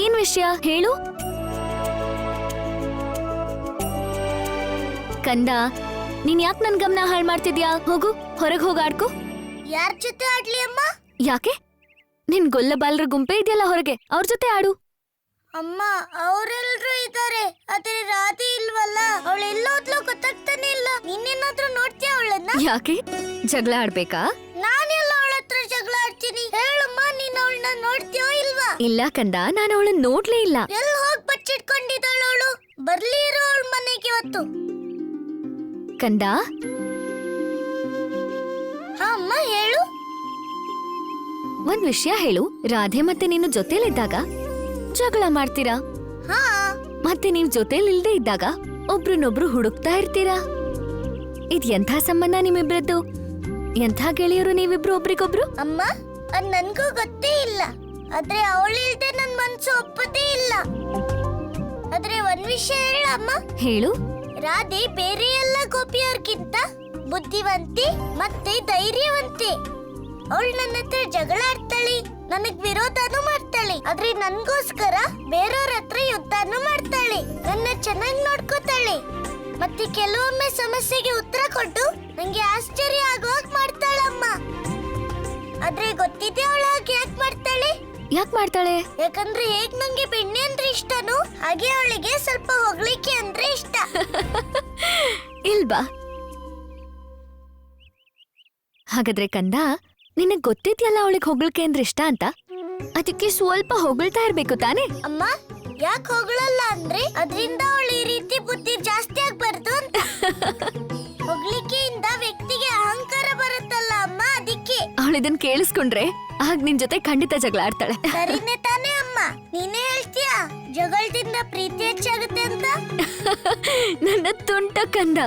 ಏನ್ ವಿಷಯ ಹೇಳು ಕಂದ. ನೀನ್ ಯಾಕೆ ನನ್ ಗಮನ ಹಾಳು ಮಾಡ್ತಿದ್ಯಾ? ಹೋಗು, ಹೊರಗೆ ಹೋಗಿ ಆಡ್ಕೋ. ಯಾರ ಜೊತೆ ಆಡ್ಲಿ ಅಮ್ಮ? ಯಾಕೆ? ನಿನ್ ಗೊಲ್ಲ ಬಾಲರ ಗುಂಪೆ ಇದೆಯಲ್ಲ ಹೊರಗೆ, ಅವ್ರ ಜೊತೆ ಆಡು. ಅಮ್ಮ, ಅವರೆಲ್ರೂ ಇದ್ದಾರೆ, ಆದ್ರೆ ರಾಧೆ ಇಲ್ವಲ್ಲ. ಅವಳು ಎಲ್ಲೋದ್ಲೋ ಗೊತ್ತಾಗ್ತಾನೆ ಇಲ್ಲ. ನಿನ್ನೇನಾದ್ರೂ ನೋಡ್ತೀಯ ಅವಳನ್ನ? ಯಾಕೆ? ಜಗಳ ಆಡ್ಬೇಕಾ? ನಾನೆಲ್ಲ ಅವಳ ಹತ್ರ ಜಗಳ ಆಡ್ತೀನಿ. ಹೇಳಮ್ಮ, ನೀನ್ ಅವಳನ್ನ ನೋಡ್ತೀಯೋ ಇಲ್ವಾ? ಇಲ್ಲ ಕಂದ, ನಾನು ಅವಳನ್ನ ನೋಡ್ಲೇ ಇಲ್ಲ. ಎಲ್ಲಿ ಹೋಗಿ ಬಚ್ಚಿಟ್ಕೊಂಡಿದ್ದಾಳ ಅವಳು? ಬರ್ಲಿ ಇರೋ ಅವಳ ಮನೆಗೆ ಇವತ್ತು. ಕಂದ. ಹಾ ಅಮ್ಮ, ಹೇಳು. ಒಂದ್ ವಿಷಯ ಹೇಳು. ರಾಧೆ ಮತ್ತೆ ನೀನು ಜೊತೆಲಿದ್ದಾಗ ಜಗಳ ಮಾಡ್ತೀರಾ, ಹಾ, ಮತ್ತೆ ನೀವ್ ಜೊತೆಲಿಲ್ದೇ ಇದ್ದಾಗ ಒಬ್ರನ್ನೊಬ್ರು ಹುಡುಕ್ತಾ ಇರ್ತೀರಾ. ಇದ್ ಎಂಥ ಸಂಬಂಧ ನಿಮ್ಮಿಬ್ರದ್ದು? ಎಂಥ ಗೆಳೆಯರು ನೀವಿಬ್ರು ಒಬ್ರಿಗೊಬ್ರು? ಅಮ್ಮ, ಅದ್ ನನ್ಗೂ ಗೊತ್ತೇ ಇಲ್ಲ. ಆದ್ರೆ ಅವಳಿಲ್ದೆ ನನ್ ಮನ್ಸು ಒಪ್ಪದೇ ಇಲ್ಲ. ಆದ್ರೆ ಒಂದ್ ವಿಷಯ ಹೇಳಮ್ಮ. ಹೇಳು. ರಾಧೆ ಬೇರೆ ಎಲ್ಲ ಗೋಪಿಯರ್ಗಿಂತ ಬುದ್ಧಿವಂತಿ ಮತ್ತೆ ಧೈರ್ಯವಂತಿ. ಅವಳು ನನ್ನ ಹತ್ರ ಜಗಳ ಆಡ್ತಾಳೆ, ನನಗ್ ವಿರೋಧನೂ ಮಾಡ್ತಾಳೆ. ಆದ್ರೆ ನನ್ಗೋಸ್ಕರ ಬೇರೆಯವ್ರ ಹತ್ರ ಯುದ್ಧನೂ ಮಾಡ್ತಾಳೆ. ನನ್ನ ಚೆನ್ನಾಗಿ ನೋಡ್ಕೋತಾಳೆ. ಮತ್ತೆ ಕೆಲವೊಮ್ಮೆ ಸಮಸ್ಯೆಗೆ ಉತ್ತರ ಕೊಟ್ಟು ನಂಗೆ ಆಶ್ಚರ್ಯ ಆಗುವಾಗ ಮಾಡ್ತಾಳಮ್ಮ. ಆದ್ರೆ ಗೊತ್ತಿದೆ ಅವಳು ಹಾಗೆ ಯಾಕೆ ಮಾಡ್ತಾಳೆ? ಯಾಕೆ ಮಾಡ್ತಾಳೆ? ಯಾಕಂದ್ರೆ ಹೇಗ್ ನಂಗೆ ಬೆಣ್ಣೆ ಅಂದ್ರೆ ಇಷ್ಟನೋ ಹಾಗೆ ಅವಳಿಗೆ ಅವಳಿಗೆ ಸ್ವಲ್ಪ ಹೊಗಳಿಕೆ ಅಂದ್ರೆ ಇಷ್ಟ. ಇಲ್ಬಾ. ಹಾಗಾದ್ರೆ ಕಂದ, ನಿನಗ್ ಗೊತ್ತಿದ್ಯಲ್ಲ ಅವಳಿಗೆ ಹೊಗಳಿಕೆ ಅಂದ್ರೆ ಇಷ್ಟ ಅಂತ, ಅದಕ್ಕೆ ಸ್ವಲ್ಪ ಹೊಗಳ್ತಾ ಇರ್ಬೇಕು ತಾನೇ? ಅಮ್ಮ ಯಾಕೆ ಹೊಗಳಲ್ಲ ಅಂದ್ರೆ ಅದರಿಂದ ಅವಳು ಈ ರೀತಿ ಬುದ್ಧಿ ಜಾಸ್ತಿ ಆಗ್ಬಾರ್ದು ಅಂತ. ಹೊಗಳಿಕೆಯಿಂದ ವ್ಯಕ್ತಿಗೆ ಅಹಂಕಾರ ಬರುತ್ತಲ್ಲ ಅಮ್ಮ, ಅದಕ್ಕೆ. ಅವಳು ಇದನ್ ಕೇಳಿಸ್ಕೊಂಡ್ರೆ ಆಗ ನಿನ್ ಜೊತೆ ಖಂಡಿತ ಜಗಳ ಆಡ್ತಾಳೆ. ಸರಿನೇ ತಾನೇ ಅಮ್ಮ, ನೀನೇ ಹೇಳ್ತೀಯಾ ಜಗಳದಿಂದ ಪ್ರೀತಿ ಹೆಚ್ಚಾಗುತ್ತೆ ಅಂತ. ನನ್ನ ತುಂಟ ಕಂದ.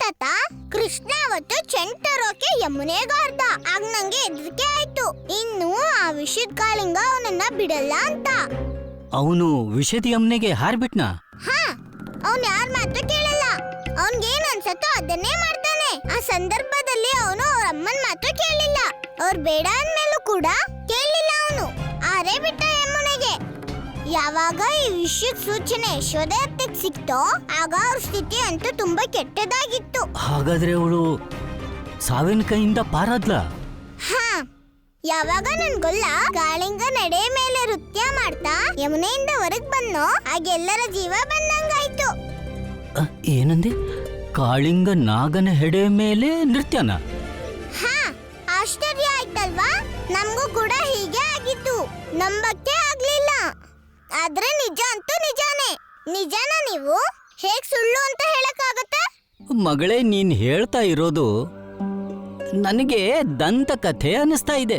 ತಾತ, ಕೃಷ್ಣ ಅವತ್ತು ಚೆಂಡ್ ತರೋಕೆ ಯಮುನೆಗಾರ್ದ. ಆಗ ನಂಗೆ ಹೆದರಿಕೆ ಆಯ್ತು, ಇನ್ನು ಆ ವಿಷದ ಕಾಳಿಂಗ ಅವನನ್ನ ಬಿಡಲ್ಲ ಅಂತ. ಅವನು ವಿಷದ ಯಮುನೆಗೆ ಹಾರ್ಬಿಟ್ನಾ? ಹಾ, ಅವನ್ ಯಾರ ಮಾತು ಕೇಳಲ್ಲ. ಅವನ್ಗೇನ್ ಅನ್ಸತ್ತೋ ಅದನ್ನೇ ಮಾಡ್ತಾನೆ. ಆ ಸಂದರ್ಭದಲ್ಲಿ ಅವನು ಅವ್ರ ಅಮ್ಮನ ಮಾತು ಕೇಳಿಲ್ಲ. ಅವ್ರು ಬೇಡ ಅಂದ್ಮೇಲೂ ಕೂಡ ಕೇಳಿಲ್ಲ ಅವನು, ಆರೇ ಬಿಟ್ಟ ಯಮುನೆಗೆ. ಯಾವಾಗ ಈ ವಿಷಯದ ಸೂಚನೆ ಯಶೋದೆ ಅತ್ತೆಗೆ ಸಿಕ್ತೋ ಆಗ ಅವ್ರ ಸ್ಥಿತಿ ಅಂತೂ ತುಂಬಾ ಕೆಟ್ಟದಾಗಿತ್ತು. ಹಾಗಾದ್ರೆ ಅವಳು ಸಾವಿನ ಕೈಯಿಂದ ಪಾರಾದ್ಲ? ಹಾ, ಯಾವಾಗ ನನ್ ಗೊಲ್ಲ ಕಾಳಿಂಗ ನಡೆ ಮೇಲೆ ನೃತ್ಯ ಮಾಡ್ತಾ ಯಮುನೆಯಿಂದ ಹೊರಗ್ ಬಂದೋ ಆಗ ಎಲ್ಲರ ಜೀವ ಬಂದಂಗಾಯ್ತು. ಏನಂದೆ? ಕಾಳಿಂಗ ನಾಗನ ಹೆಡೆ ಮೇಲೆ ನೃತ್ಯನ? ಹಾ, ಆಶ್ಚರ್ಯ ಆಯ್ತಲ್ವಾ? ನಮಗೂ ಕೂಡ ಹೀಗೆ ಆಗಿತ್ತು, ನಂಬಕ್ಕೆ ಆಗ್ಲಿಲ್ಲ. ಆದ್ರೆ ನಿಜ ಅಂತೂ ನಿಜಾನೇ. ನಿಜಾನ ನೀವು ಹೇಗ್ ಸುಳ್ಳು ಅಂತ ಹೇಳಕ್ಕಾಗತ್ತೆ? ಮಗಳೇ, ನೀನ್ ಹೇಳ್ತಾ ಇರೋದು ನನಗೆ ದಂತಕಥೆ ಅನಿಸ್ತಾ ಇದೆ.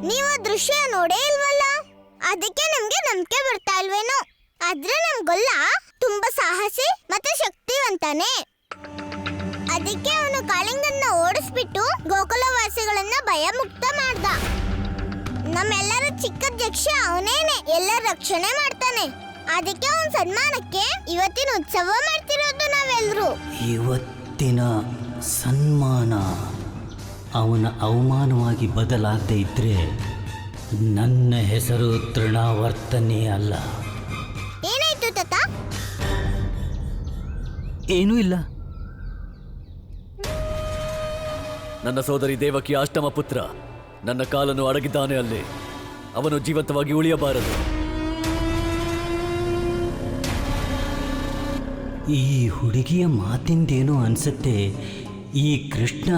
ನೀವು ದೃಶ್ಯ ನೋಡೇ ಇಲ್ವಲ್ಲ, ಅದಕ್ಕೆ ನಮ್ಗೆ ನಂಬಿಕೆ ಬರ್ತಾ ಇಲ್ವೇನೋ. ಆದ್ರೆ ನಮ್ ಗೊಲ್ಲ ತುಂಬಾ ಸಾಹಸಿ ಮತ್ತೆ ಶಕ್ತಿವಂತಾನೆ. ಅದಕ್ಕೆ ಅವನು ಕಾಳಿಂಗನ್ನ ಓಡಿಸ್ಬಿಟ್ಟು ಗೋಕುಲವಾಸಿಗಳನ್ನ ಭಯ ಮುಕ್ತ ಮಾಡ್ದ. ನಮ್ಮೆಲ್ಲರ ಚಿಕ್ಕಧ್ಯಕ್ಷ ಅವನೇನೆ, ಎಲ್ಲರ ರಕ್ಷಣೆ ಮಾಡ್ತಾನೆ. ಅದಕ್ಕೆ ಅವನ ಸನ್ಮಾನಕ್ಕೆ ಇವತ್ತಿನ ಉತ್ಸವ ಮಾಡ್ತಿರೋದು ನಾವೆಲ್ಲರೂ. ಇವತ್ತಿನ ಸನ್ಮಾನ ಅವನ ಅವಮಾನವಾಗಿ ಬದಲಾಗದೆ ಇದ್ರೆ ನನ್ನ ಹೆಸರು ತೃಣಾವರ್ತನೆ ಅಲ್ಲ. ಏನಾಯ್ತು ತಾತ? ಏನೂ ಇಲ್ಲ. ನನ್ನ ಸೋದರಿ ದೇವಕಿ ಅಷ್ಟಮ ಪುತ್ರ ನನ್ನ ಕಾಲನ್ನು ಅಡಗಿದ್ದಾನೆ ಅಲ್ಲಿ. ಅವನು ಜೀವಂತವಾಗಿ ಉಳಿಯಬಾರದು. ಈ ಹುಡುಗಿಯ ಮಾತಿಂದೇನೋ ಅನ್ಸುತ್ತೆ. ಈ ಕೃಷ್ಣ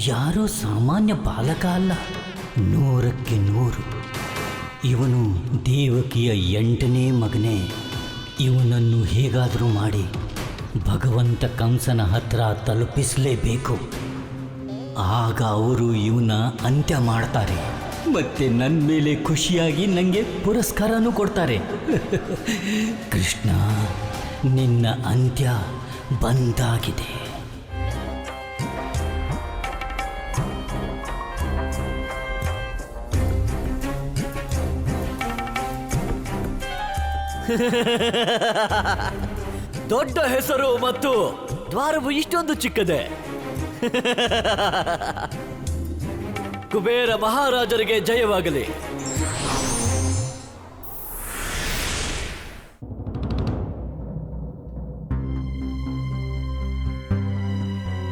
ಯಾರೋ ಸಾಮಾನ್ಯ ಬಾಲಕ ಅಲ್ಲ, 100ಕ್ಕೆ 100. ಇವನು ದೇವಕಿಯ 8ನೇ ಮಗನೇ. ಇವನನ್ನು ಹೇಗಾದರೂ ಮಾಡಿ ಭಗವಂತ ಕಂಸನ ಹತ್ರ ತಲುಪಿಸಲೇಬೇಕು. ಆಗ ಅವರು ಇವನ ಅಂತ್ಯ ಮಾಡ್ತಾರೆ, ಮತ್ತೆ ನನ್ನ ಮೇಲೆ ಖುಷಿಯಾಗಿ ನನಗೆ ಪುರಸ್ಕಾರನೂ ಕೊಡ್ತಾರೆ. ಕೃಷ್ಣ, ನಿನ್ನ ಅಂತ್ಯ ಬಂದಾಗಿದೆ. ದೊಡ್ಡ ಹೆಸರು ಮತ್ತು ದ್ವಾರವು ಇಷ್ಟೊಂದು ಚಿಕ್ಕದೆ. ಕುಬೇರ ಮಹಾರಾಜರಿಗೆ ಜಯವಾಗಲಿ.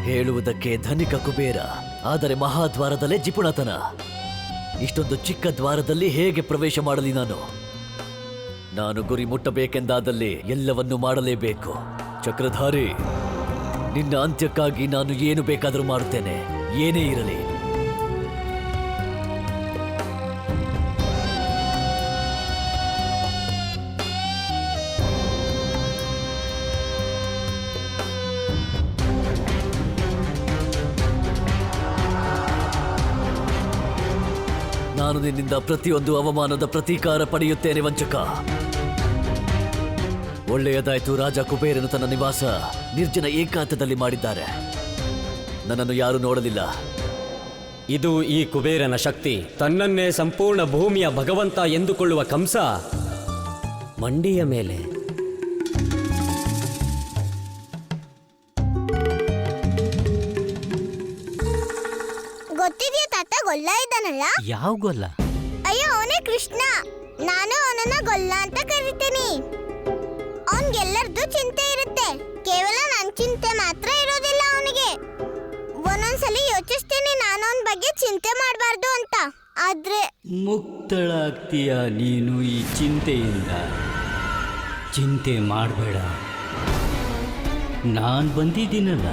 ಹೇಳುವುದಕ್ಕೆ ಧನಿಕ ಕುಬೇರ, ಆದರೆ ಮಹಾದ್ವಾರದಲ್ಲೇ ಜಿಪುಣತನ. ಇಷ್ಟೊಂದು ಚಿಕ್ಕ ದ್ವಾರದಲ್ಲಿ ಹೇಗೆ ಪ್ರವೇಶ ಮಾಡಲಿ ನಾನು ಗುರಿ ಮುಟ್ಟಬೇಕೆಂದಾದಲ್ಲಿ ಎಲ್ಲವನ್ನೂ ಮಾಡಲೇಬೇಕು. ಚಕ್ರಧಾರಿ, ನಿನ್ನ ಅಂತ್ಯಕ್ಕಾಗಿ ನಾನು ಏನು ಬೇಕಾದರೂ ಮಾಡುತ್ತೇನೆ, ಏನೇ ಇರಲಿ. ನಾನು ನಿನ್ನಿಂದ ಪ್ರತಿಯೊಂದು ಅವಮಾನದ ಪ್ರತೀಕಾರ ಪಡೆಯುತ್ತೇನೆ ವಂಚಕ. ಒಳ್ಳೆಯದಾಯ್ತು, ರಾಜ ಕುಬೇರನು ತನ್ನ ನಿವಾಸ ನಿರ್ಜನ ಏಕಾಂತದಲ್ಲಿ ಮಾಡಿದ್ದಾರೆ. ನನ್ನನ್ನು ಯಾರೂ ನೋಡಲಿಲ್ಲ. ಇದು ಈ ಕುಬೇರನ ಶಕ್ತಿ. ತನ್ನನ್ನೇ ಸಂಪೂರ್ಣ ಭೂಮಿಯ ಭಗವಂತ ಎಂದುಕೊಳ್ಳುವ ಕಂಸ ಮಂಡಿಯ ಮೇಲೆ ಗೊತ್ತಿದೆಯಾ ತಾತ, ಗೊಲ್ಲ ಇದ್ದಾನಲ್ಲ? ಯಾವ ಗೊಲ್ಲ? ಅಯ್ಯೋ, ಅವನೇ ಕೃಷ್ಣ. ನಾನು ಅವನನ್ನ ಗೊಲ್ಲ ಅಂತ ಕರಿತೀನಿ. ಅವನ್ಗೆಲ್ಲರದು ಚಿಂತೆ ಇರುತ್ತೆ, ಕೇವಲ ನನ್ನ ಚಿಂತೆ ಮಾತ್ರ ಇರೋದಿಲ್ಲ ಅವನಿಗೆ. ಒಂದೊಂದ್ಸಲಿ ಯೋಚಿಸ್ತೀನಿ ನಾನು ಅವನ ಬಗ್ಗೆ ಚಿಂತೆ ಮಾಡಬಾರ್ದು ಅಂತ. ಆದ್ರೆ ಮುಕ್ತಳಾಗ್ತೀಯ ನೀನು ಈ ಚಿಂತೆಯಿಂದ. ಚಿಂತೆ ಮಾಡಬೇಡ, ನಾನು ಬಂದಿದ್ದೀನಲ್ಲ.